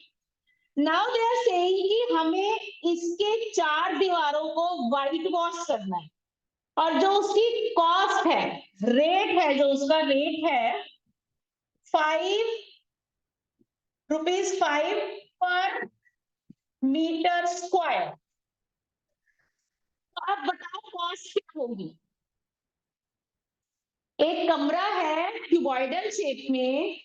Now they are saying कि हमें इसके 4 दीवारों को व्हाइट वॉश करना है, और जो उसकी कॉस्ट है, रेट है, जो उसका रेट है 5 रुपीज पर मीटर स्क्वायर। तो अब बताओ कॉस्ट क्या होगी। एक कमरा है क्यूबॉइडल शेप में,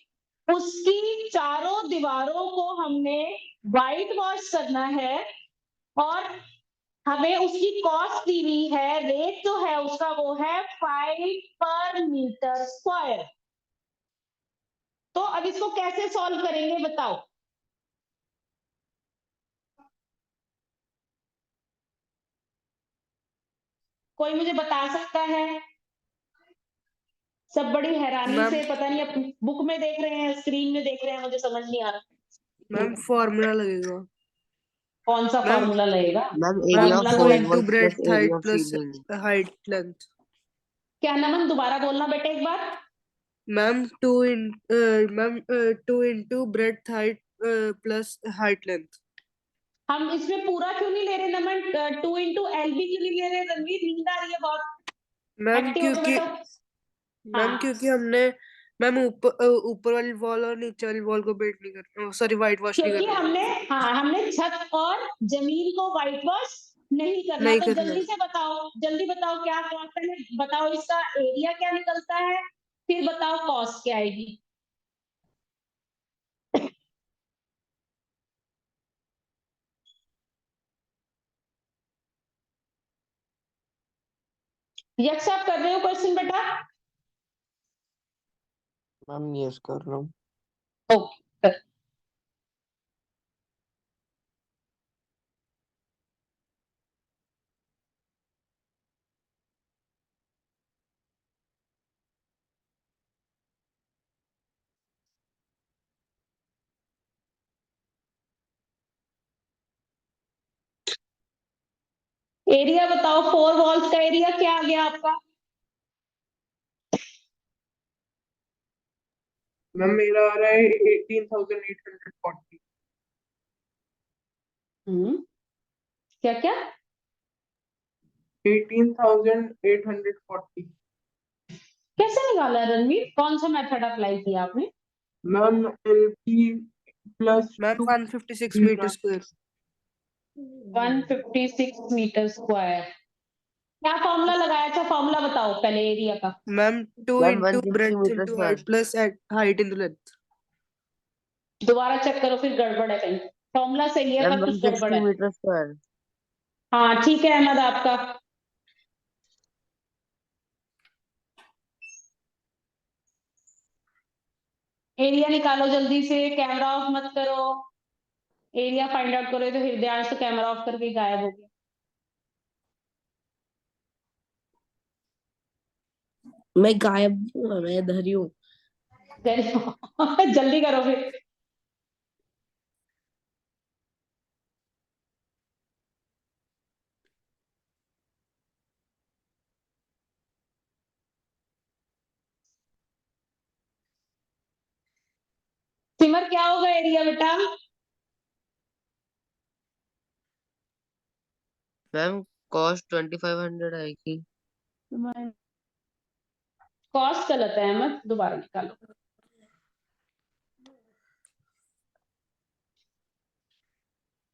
उसकी चारों दीवारों को हमने व्हाइट वॉश करना है, और हमें उसकी कॉस्ट दी हुई है, रेट जो है उसका वो है 5 पर मीटर स्क्वायर। तो अब इसको कैसे सॉल्व करेंगे बताओ। कोई मुझे बता सकता है? सब बड़ी हैरानी मैम से, पता नहीं अपनी बुक में देख रहे हैं स्क्रीन में देख रहे हैं, मुझे समझ नहीं आ रहा। मैम फॉर्मूला लगेगा कौन सा मैम। फॉर्मूला लगेगा? Ma'am ma'am area of formula 2 तो four into walls breadth plus height area of plus ceiling. Height length. क्या नमन, दोबारा बोलना बेटे एक बार। Ma'am 2 into breadth height plus height length. हम इसमें पूरा क्यों नहीं ले रहे नमन? 2 इंटू एल भी क्यों नहीं ले रहे? रणवीर, नींद आ रही है बहुत, मैम एक्टिव होकर क्योंकि बैठो। मैम हाँ, क्योंकि हमने मैम ऊपर वाली वॉल और नीचे वाली वॉल को पेंट नहीं करना, सॉरी वाइट वॉश नहीं क्योंकि करना। हमने छत और जमीन को व्हाइट वॉश नहीं करना। नहीं तो करना। जल्दी से बताओ, जल्दी बताओ क्या कॉस्ट है, बताओ इसका एरिया क्या निकलता है, फिर बताओ कॉस्ट क्या आएगी। यक्ष आप कर रहे हो क्वेश्चन बेटा? मैम यस कर रहा हूँ। ओके। एरिया बताओ, 4 वॉल्स का एरिया क्या आ गया आपका? मैम मेरा आ रहा है 18,840। क्या क्या? 18,840। कैसे निकाला रणवीर? कौन सा मेथड अप्लाई किया आपने? Ma'am LP plus ma'am 156 metre square. 156 metre square. क्या फॉर्मूला लगाया था? फॉर्मूला बताओ पहले एरिया का। Ma'am 2 ma'am into 160 breadth metre into square. Height plus height into length. दोबारा चेक करो, फिर गड़बड़ है कहीं। फॉर्मूला सही है मैम पर कुछ गड़बड़ 160 है। Metre square. हाँ ठीक है अहमद, आपका एरिया निकालो जल्दी से, कैमरा ऑफ मत करो। एरिया फाइंड आउट करो। तो हृदयांश तो कैमरा ऑफ करके गायब हो गया। मैं गायब हूँ, मैं इधर ही हूँ। जल्दी करो फिर। सिमर क्या होगा एरिया बेटा? मैम कॉस्ट 2500 आएगी। कॉस्ट गलत है अहमद, दोबारा निकालो।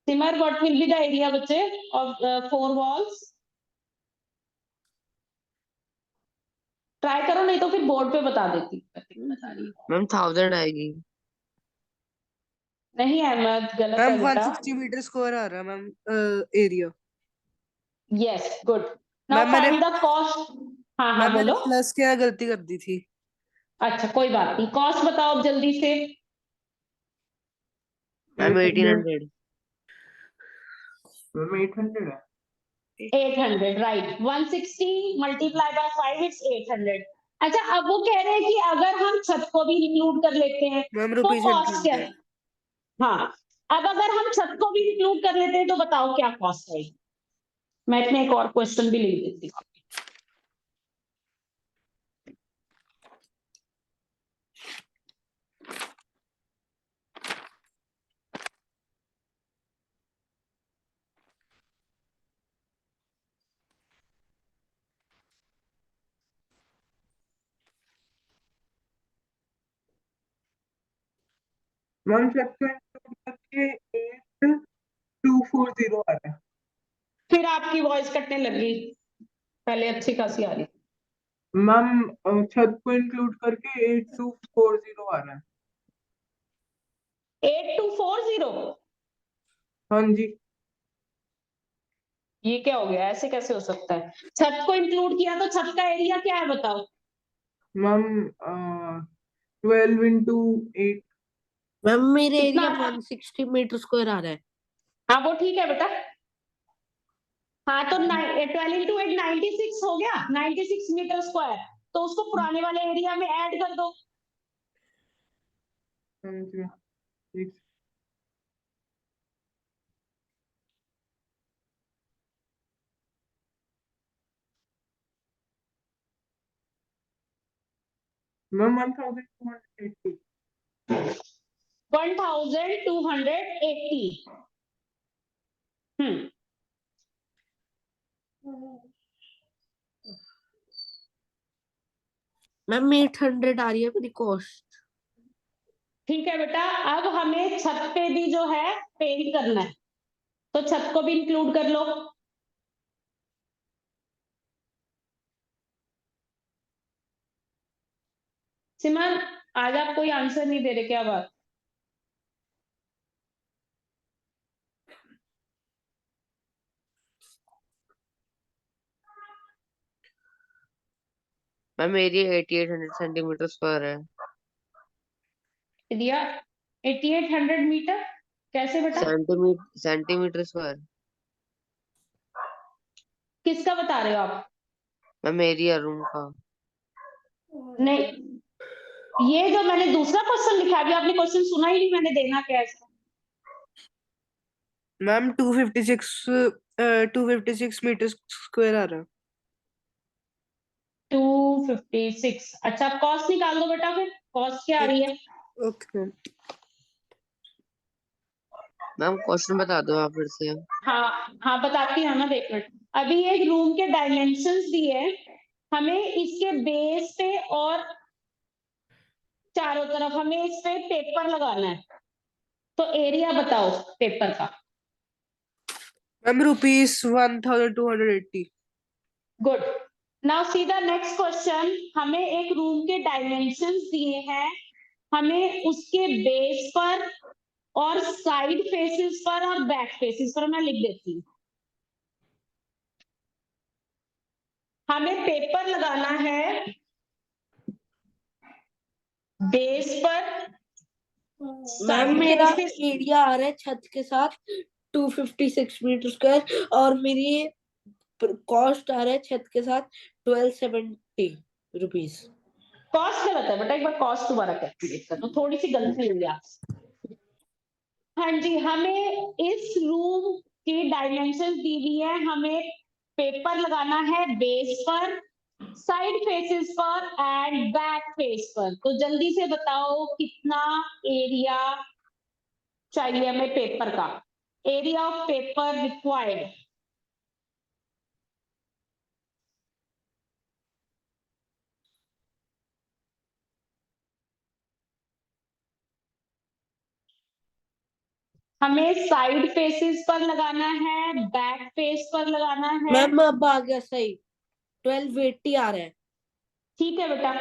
Simar what will be the area बच्चे ऑफ 4 वॉल्स? ट्राई करो, नहीं तो फिर बोर्ड पे बता देती बता रही हूँ। मैम 1000 आएगी। नहीं अहमद, गलत है मैम बेटा। 160 मीटर स्क्वायर आ रहा है ma'am area. Yes good. Now ma'am मैंने फाइंड द कॉस्ट। हाँ हाँ मैम मैंने बोलो। प्लस क्या गलती कर दी थी। अच्छा कोई बात नहीं, कॉस्ट बताओ अब जल्दी से। मैम 800 1800। मैम 800 है। 800 राइट। 160 multiply by 5 it's 800। अच्छा अब वो कह रहे हैं कि अगर हम छत को भी इंक्लूड कर लेते हैं मैम तो रुपीज कॉस्ट क्या है? हाँ, अब अगर हम छत को भी इंक्लूड कर लेते हैं तो बताओ क्या कॉस्ट है? मैं इसमें एक और क्वेश्चन भी लिख देती हूँ। मैम छत को इंक्लूड करके 8240 आ रहा है। फिर आपकी वॉइस कटने लगी, पहले अच्छी खासी आ रही। मैम छत को इंक्लूड करके 8240 आ रहा है। 8240? हाँ जी। ये क्या हो गया, ऐसे कैसे हो सकता है? छत को इंक्लूड किया तो छत का एरिया क्या है बताओ? Ma'am 12 into 8। मैम मेरे कितना? एरिया 160 मीटर स्क्वायर आ रहा है। हाँ वो ठीक है बेटा। हाँ तो 12 इंटू 8 96 हो गया, 96 मीटर स्क्वायर। तो उसको पुराने वाले एरिया में ऐड कर दो। हाँ जी मैम, एक मैम 1280। 1280। मैम 800 आ रही है मेरी कॉस्ट। ठीक है बेटा, अब हमें छत पे भी जो है पेंट करना है, तो छत को भी इंक्लूड कर लो। सिमर आज आप कोई आंसर नहीं दे रहे, क्या बात? मैम एरिया 8800 सेंटीमीटर स्क्वायर है। एरिया 8800 मीटर कैसे बेटा? Centimetre square. किसका बता रहे हो आप? मैम एरिया रूम का। नहीं, ये जो मैंने दूसरा क्वेश्चन लिखा है, अभी आपने क्वेश्चन सुना ही नहीं, मैंने देना क्या है इसका? मैम 256 मीटर स्क्वायर आ रहा है। 256। अच्छा कॉस्ट निकाल दो बेटा, फिर कॉस्ट क्या आ रही है? Okay ma'am. मैम क्वेश्चन बता दो आप फिर से। हाँ हाँ बताती हूँ ना, देख मिनट। अभी एक रूम के डायमेंशंस दिए हैं, हमें इसके बेस पे और चारों तरफ हमें इस पे पेपर लगाना है, तो एरिया बताओ पेपर का। Ma'am rupees 1280। Good. Now see the next question. हमें एक रूम के डायमेंशंस दिए हैं, हमें उसके बेस पर और साइड फेसेस पर और बैक फेसेस पर, मैं लिख देती हूँ। हमें पेपर लगाना है बेस पर, मैम साइड मेरा फेसेस। एरिया आ रहा है छत के साथ 256 मीटर स्क्वायर, और मेरी कॉस्ट आ रहा है छत के साथ 1270 रुपीज। कॉस्ट गलत है बेटा, एक बार कॉस्ट दोबारा कैलकुलेट कर दो, थोड़ी सी गलती हुई आपसे। हाँ जी, हमें इस रूम की डायमेंशन दी हुई है, हमें पेपर लगाना है बेस पर साइड फेसेस पर एंड बैक फेस पर। तो जल्दी से बताओ कितना एरिया चाहिए हमें पेपर का। Area of paper required. हमें साइड फेसेस पर लगाना है, बैक फेस पर लगाना है। मैम अब आ गया सही, 1280 आ रहा है। ठीक है बेटा,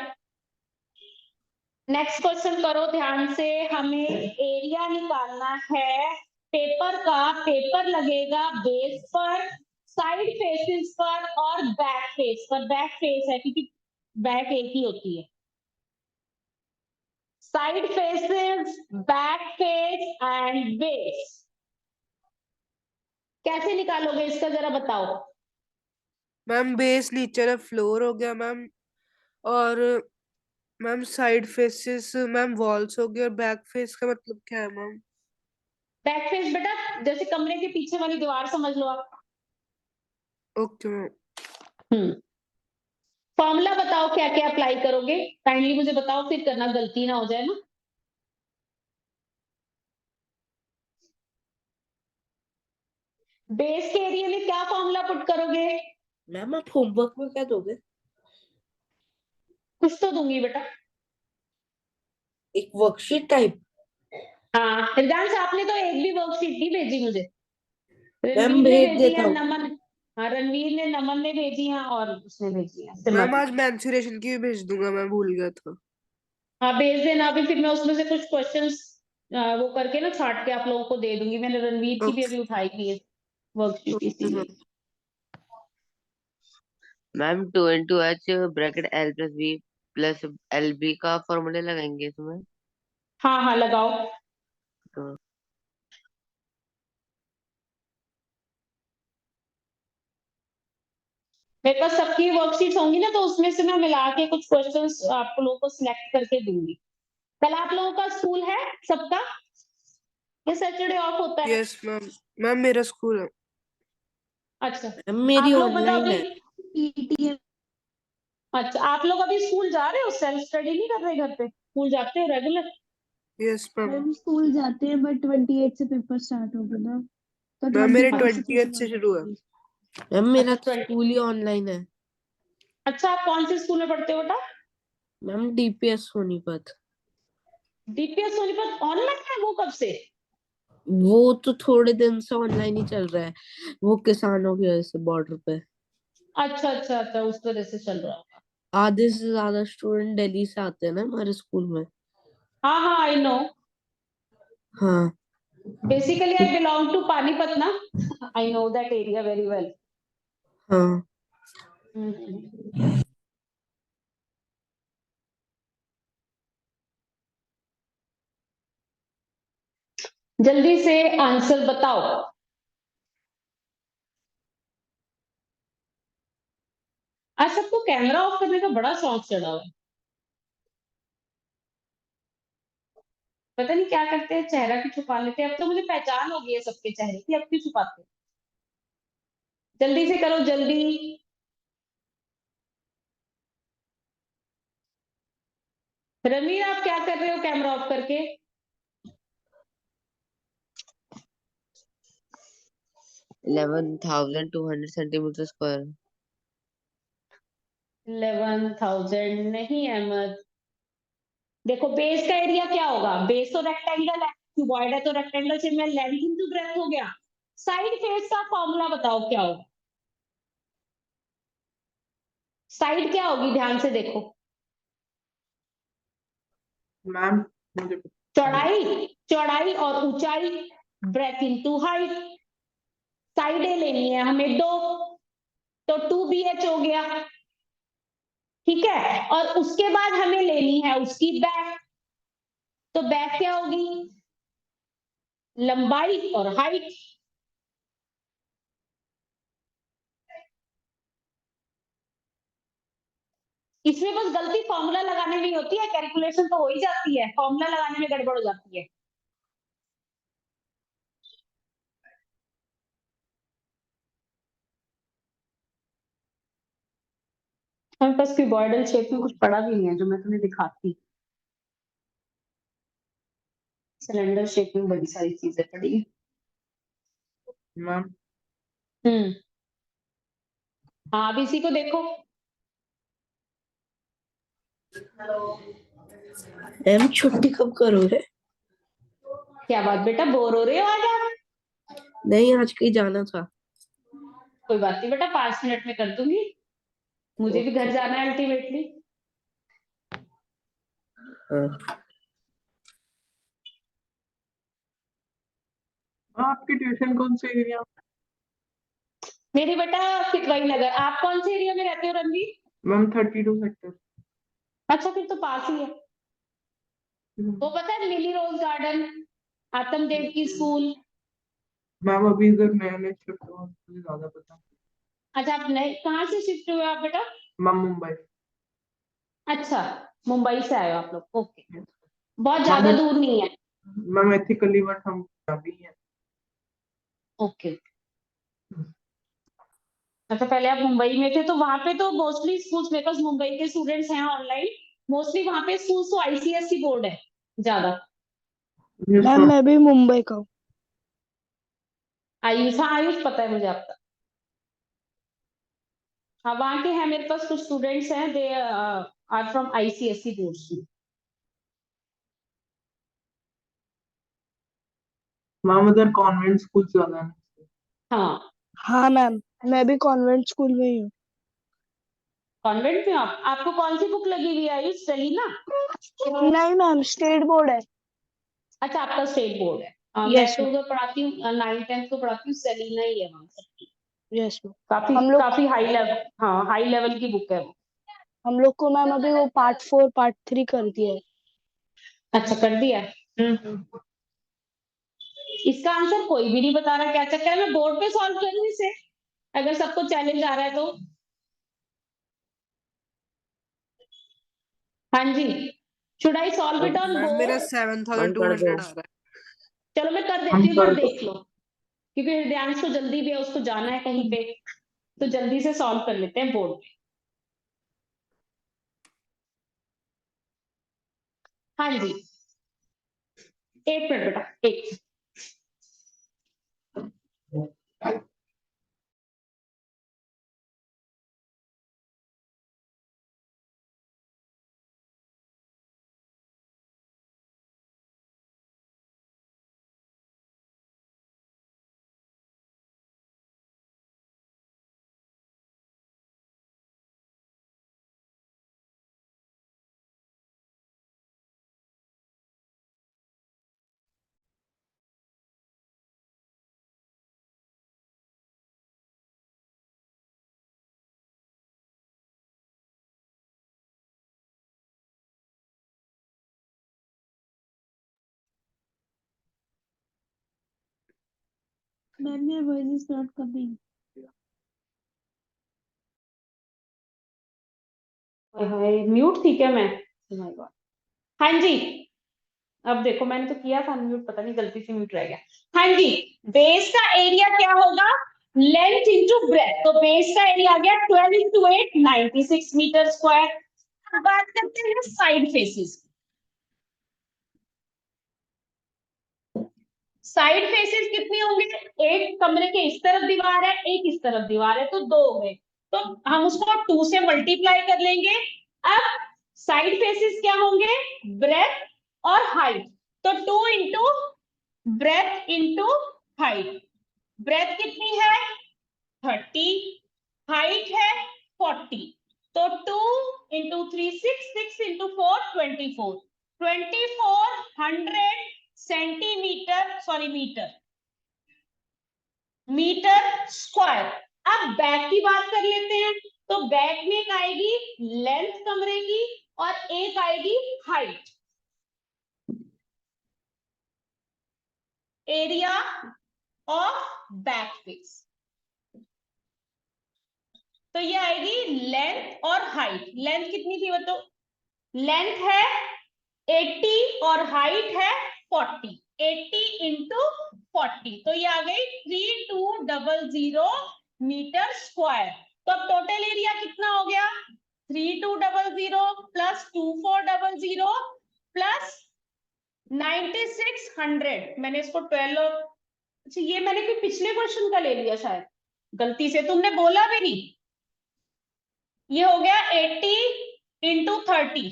नेक्स्ट क्वेश्चन करो ध्यान से। हमें एरिया निकालना है पेपर का। पेपर लगेगा बेस पर, साइड फेसेस पर और बैक फेस पर। बैक फेस है क्योंकि बैक एक ही होती है। Side faces, back face and base. कैसे निकालोगे इसका जरा बताओ। मैम बेस नीचे ना फ्लोर हो गया मैम, और ma'am side faces ma'am walls हो गया, और बैक फेस का मतलब क्या है मैम? बैक फेस बेटा जैसे कमरे के पीछे वाली दीवार समझ लो आप। Okay ma'am. फॉर्मूला बताओ क्या क्या अप्लाई करोगे, काइंडली मुझे बताओ, फिर करना गलती ना हो जाए ना। बेस के एरिया में क्या फॉर्मूला पुट करोगे। मैम आप होमवर्क में क्या दोगे? कुछ तो दूंगी बेटा। एक वर्कशीट टाइप? हाँ हृदयांश, आपने तो एक भी वर्कशीट नहीं भेजी मुझे। मैम रणवीर ने भेज भेजी देता है, हूँ। नमन, हाँ रणवीर ने, नमन ने भेजी है और उसने भेजी है मैम सिमरन। आज मेंसुरेशन की भी भेज दूंगा, मैं भूल गया था। हाँ भेज देना, अभी फिर मैं उसमें से कुछ क्वेश्चंस वो करके ना छाट के आप लोगों को दे दूंगी। मैंने रणवीर की भी ओके अभी उठाई थी वर्कशीट इसीलिए। Ma'am. Ma'am 2 into h bracket l plus b plus L B का फॉर्मूला लगाएंगे इसमें। हाँ हाँ लगाओ। तो मेरे पास सबकी वर्कशीट्स होंगी ना, तो उसमें से मैं मिला के कुछ क्वेश्चंस आप लोगों को सिलेक्ट करके दूंगी। कल आप लोगों का स्कूल है सबका, ये सैटरडे ऑफ होता है। Yes ma'am. मैम मेरा स्कूल है। अच्छा, मैम मेरी आप लोग बताओ ऑनलाइन अभी। है। पीटीएम अच्छा आप लोग अभी स्कूल जा रहे हो, सेल्फ स्टडी नहीं कर रहे घर पे, स्कूल जाते हो regular. Yes ma'am. Ma'am school जाते हैं बट 28 से पेपर स्टार्ट हो गए ना, तो मैम मेरे 25 से 20th ट्यूशन से शुरू है। मैम मेरा अच्छा तो स्कूल ही ऑनलाइन है। अच्छा, आप कौन से स्कूल में पढ़ते हो बेटा। Ma'am DPS Sonipat. DPS Sonipat online है, वो कब से। वो तो थोड़े दिन से ऑनलाइन ही चल रहा है, वो किसानों की वजह से बॉर्डर पे। अच्छा अच्छा अच्छा, उस तरह से चल रहा है। आधे से ज्यादा स्टूडेंट दिल्ली से आते हैं ना हमारे स्कूल में। हाँ हाँ आई नो, हाँ। Basically I belong to Panipat ना, I know that area very well. हाँ जल्दी से आंसर बताओ। आज सबको कैमरा ऑफ करने का बड़ा शौक चढ़ा हुआ है, पता नहीं क्या करते हैं, चेहरा की छुपा लेते हैं। अब तो मुझे पहचान हो गई है सबके चेहरे की, अब क्यों छुपाते हैं। जल्दी से करो जल्दी। रणवीर आप क्या कर रहे हो कैमरा ऑफ करके। 11,200 सेंटीमीटर स्क्वायर। 11,000 नहीं अहमद। देखो बेस का एरिया क्या होगा, बेस तो रेक्टेंगल है, क्यूबॉइड है तो रेक्टेंगल से मैं लेंथ इनटू ब्रेथ हो गया। साइड फेस का फॉर्मूला बताओ क्या होगा। साइड क्या होगी ध्यान से देखो। मैम मुझे चौड़ाई, चौड़ाई और ऊंचाई, ब्रेथ इनटू हाइट। साइडें लेनी है हमें दो, तो 2BH हो गया, ठीक है। और उसके बाद हमें लेनी है उसकी बैक, तो बैक क्या होगी, लंबाई और हाइट। इसमें बस गलती फॉर्मूला लगाने में ही होती है, कैलकुलेशन तो हो ही जाती है, फॉर्मूला लगाने में गड़बड़ हो जाती है। हमारे पास क्यूबॉइडल शेप में कुछ पड़ा भी नहीं है जो मैं तुम्हें दिखाती। सिलेंडर शेप में बड़ी सारी चीजें पड़ी हैं। मैम हम्म, हाँ अब इसी को देखो। मैम छुट्टी कब करोगे? क्या बात बेटा, बोर हो रहे हो आज आप? नहीं, आज कहीं जाना था। कोई बात नहीं बेटा, 5 मिनट में कर दूंगी, मुझे भी घर जाना है अल्टीमेटली। हाँ। आपकी ट्यूशन कौन से एरिया? मेरी बेटा सिकवई नगर। आप कौन से एरिया में रहते हो रणवीर? Ma'am 32 sector. अच्छा फिर तो पास ही है। वो पता है लिली रोज गार्डन, आत्म देव की स्कूल। मैम अभी इधर नया नया शिफ्ट हुआ, मुझे ज्यादा पता। अच्छा आप नए कहाँ से शिफ्ट हुए आप बेटा? मैम मुंबई। अच्छा मुंबई से आए हो आप लोग, ओके। बहुत मैम ज्यादा दूर नहीं है। मैम एथिकली बट हम अभी हैं। ओके। अच्छा पहले आप मुंबई में थे तो वहां पे तो मोस्टली स्कूल्स, मेरे पास मुंबई के स्टूडेंट्स हैं ऑनलाइन, मोस्टली वहां पे स्कूल्स तो आईसीएसई बोर्ड है ज्यादा। Yes, ma'am ma'am. मैं भी मुंबई का हूँ। आयुष, हाँ आयुष पता है मुझे आपका। हाँ वहाँ के हैं मेरे पास कुछ स्टूडेंट्स हैं, they are from ICSE board. Ma'am उधर कॉन्वेंट स्कूल ज्यादा है। हाँ हाँ मैम, मैं भी कॉन्वेंट स्कूल में ही हूँ। कॉन्वेंट में हो आप? आपको कौन सी बुक लगी हुई है आयुष, सेलिना? नहीं मैम, स्टेट बोर्ड है। अच्छा आपका स्टेट बोर्ड है। मैं यस तो उधर पढ़ाती हूँ, 9th 10th को पढ़ाती हूँ, सेलिना ही है वहां से। Yes ma'am. काफी हम लोग काफी हाई लेवल, हाँ हाई लेवल की बुक है वो। हम लोग को मैम अभी वो पार्ट 4 पार्ट 3 कर दिया है। अच्छा कर दिया है। इसका आंसर कोई भी नहीं बता रहा, क्या चक्कर है? मैं बोर्ड पे सॉल्व करूँ इसे अगर सबको चैलेंज आ रहा है तो? हाँ जी, should I solve it on ma'am मेरा बोर्ड? मैम कर दो। 7200 आ रहा है। चलो मैं कर हम देती हूँ, कर पर दो। देख लो, क्योंकि हृदयांश को जल्दी भी है, उसको जाना है कहीं पे, तो जल्दी से सॉल्व कर लेते हैं बोर्ड पे। हाँ जी, 1 मिनट बेटा, एक। Ma'am your voice is not coming. Mute थी क्या मैं? Oh my God. हाँ जी, अब देखो मैंने तो किया था म्यूट, पता नहीं गलती से म्यूट रह गया। हाँ जी, बेस का एरिया क्या होगा? लेंथ इंटू ब्रेथ, तो बेस का एरिया आ गया 12 इंटू 8 96 मीटर स्क्वायर। बात करते हैं साइड फेसेस। साइड फेसेस कितने होंगे? एक कमरे के इस तरफ दीवार है, एक इस तरफ दीवार है, तो 2 हो गए, तो हम उसको 2 से मल्टीप्लाई कर लेंगे। अब साइड फेसेस क्या होंगे? ब्रेथ और हाइट, तो 2 into breadth into height. Breadth कितनी है? 30, हाइट है 40, तो 2 into 3 6, 6 into 4 24, 2400 centimetre, sorry metre, metre square. अब बैक की बात कर लेते हैं, तो बैक में एक आएगी लेंथ कमरे की और एक आएगी height. Area of back face, तो ये आएगी लेंथ और हाइट। लेंथ कितनी थी बताओ? लेंथ है 80 और हाइट है 40, 80 इंटू 40, तो ये आ गई 3200 मीटर स्क्वायर। तो अब टोटल एरिया कितना हो गया? 3200 प्लस 2400 प्लस 9600। मैंने इसको 12, अच्छा ये मैंने कोई पिछले क्वेश्चन का ले लिया शायद गलती से, तुमने बोला भी नहीं। ये हो गया 80 इंटू 30,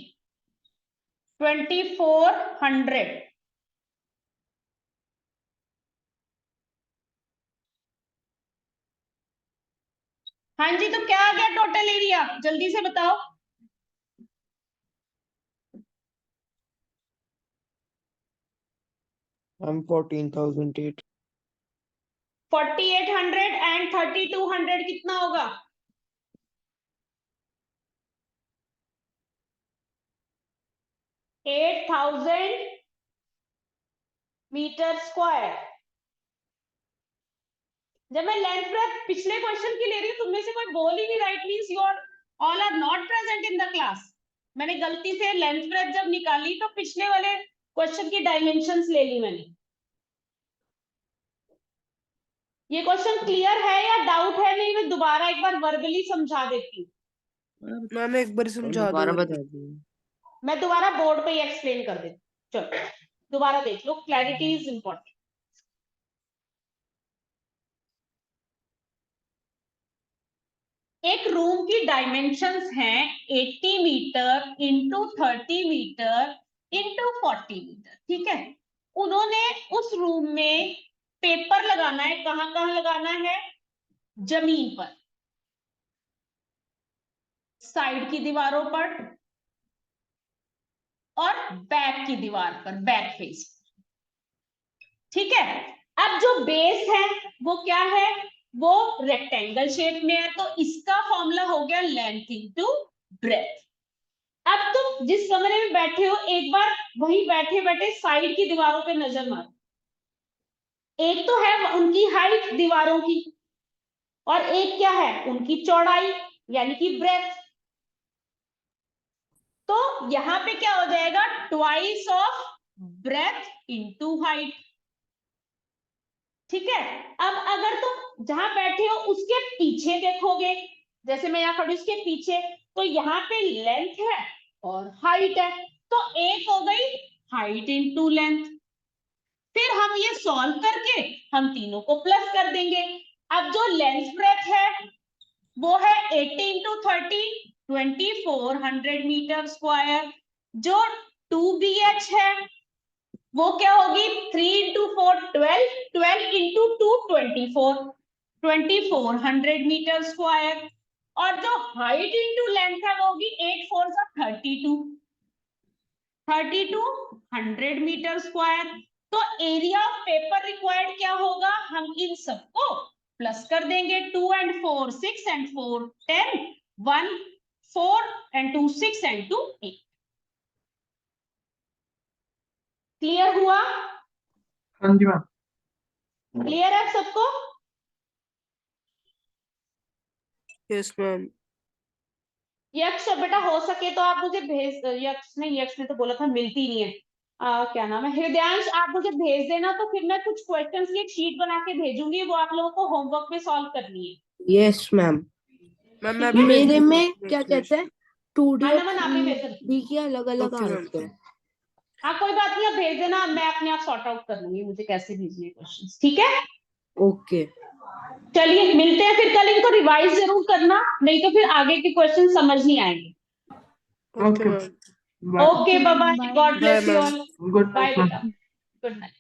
2400। हाँ जी, तो क्या आ गया टोटल एरिया, जल्दी से बताओ। मैम 14,008। 4800 एंड 3200 कितना होगा? 8000 मीटर स्क्वायर। जब मैं लेंथ ब्रेथ पिछले क्वेश्चन की ले रही हूँ, तुम में से कोई बोल ही नहीं रहा, it means you are all are not present in the class. मैंने गलती से लेंथ ब्रेथ जब निकाली तो पिछले वाले क्वेश्चन की डायमेंशंस ले ली मैंने। ये क्वेश्चन क्लियर है या डाउट है? नहीं, मैं दोबारा एक बार वर्बली समझा देती हूँ। मैम एक बार समझा दोबारा दो। बता दीजिए। मैं दोबारा बोर्ड पे ही एक्सप्लेन कर देती हूँ। चलो दोबारा देख लो, क्लैरिटी इज इंपॉर्टेंट। एक रूम की डायमेंशंस हैं 80 metre into 30 metre into 40 metre, ठीक है। उन्होंने उस रूम में पेपर लगाना है, कहां कहां लगाना है? जमीन पर, साइड की दीवारों पर और बैक की दीवार पर, बैक फेस, ठीक है। अब जो बेस है वो क्या है? वो रेक्टेंगल शेप में है, तो इसका फॉर्मूला हो गया लेंथ इनटू ब्रेथ। अब तुम जिस कमरे में बैठे हो, एक बार वहीं बैठे बैठे साइड की दीवारों पे नजर मारो। एक तो है उनकी हाइट दीवारों की, और एक क्या है? उनकी चौड़ाई यानी कि ब्रेथ। तो यहां पे क्या हो जाएगा? Twice of breadth into height, ठीक है। अब अगर तुम जहां बैठे हो उसके पीछे देखोगे, जैसे मैं यहाँ खड़ी उसके पीछे, तो यहाँ पे लेंथ है और हाइट है, तो एक हो गई हाइट इंटू लेंथ। फिर हम ये सॉल्व करके हम तीनों को प्लस कर देंगे। अब जो लेंथ ब्रेथ है वो है 80 इंटू 30, 2400 मीटर स्क्वायर। जो 2BH है वो क्या होगी? 3 इंटू 4 12, 12 इंटू 2 24, 2400 मीटर स्क्वायर। और जो हाइट इंटू लेंथ है वो होगी 8 4 32, 3200 मीटर स्क्वायर। तो एरिया ऑफ पेपर रिक्वायर्ड क्या होगा? हम इन सबको प्लस कर देंगे। 2 and 4 6 and 4 10, 1 4 and 2 6 and 2 8। Clear हुआ? हाँ जी मैम। क्लियर है सबको? Yes ma'am. यक्ष बेटा हो सके तो आप मुझे भेज, यक्ष नहीं, यक्ष ने तो बोला था मिलती नहीं है, क्या नाम है, हृदयांश, आप मुझे भेज देना, तो फिर मैं कुछ क्वेश्चंस की एक शीट बना के भेजूंगी, वो आप लोगों को होमवर्क में सॉल्व करनी है। Yes ma'am. मैम मैं ठीक है? मेरे में भेज क्या दूंगी। कहते हैं 2D हाँ और नमन, आप भी भेज देना। 3D के अलग अलग ओके आ मैम। रखे हैं। हाँ कोई बात नहीं, आप भेज देना, मैं अपने आप सॉर्ट आउट कर लूंगी मुझे कैसे भेजने क्वेश्चंस, ठीक है। ओके चलिए मिलते हैं फिर कल, इनको रिवाइज जरूर करना, नहीं तो फिर आगे के क्वेश्चन समझ नहीं आएंगे। Okay okay ma'am. Bye. Okay bye bye, God bless you ma'am. All, good bye night ma'am. बेटा, गुड नाइट।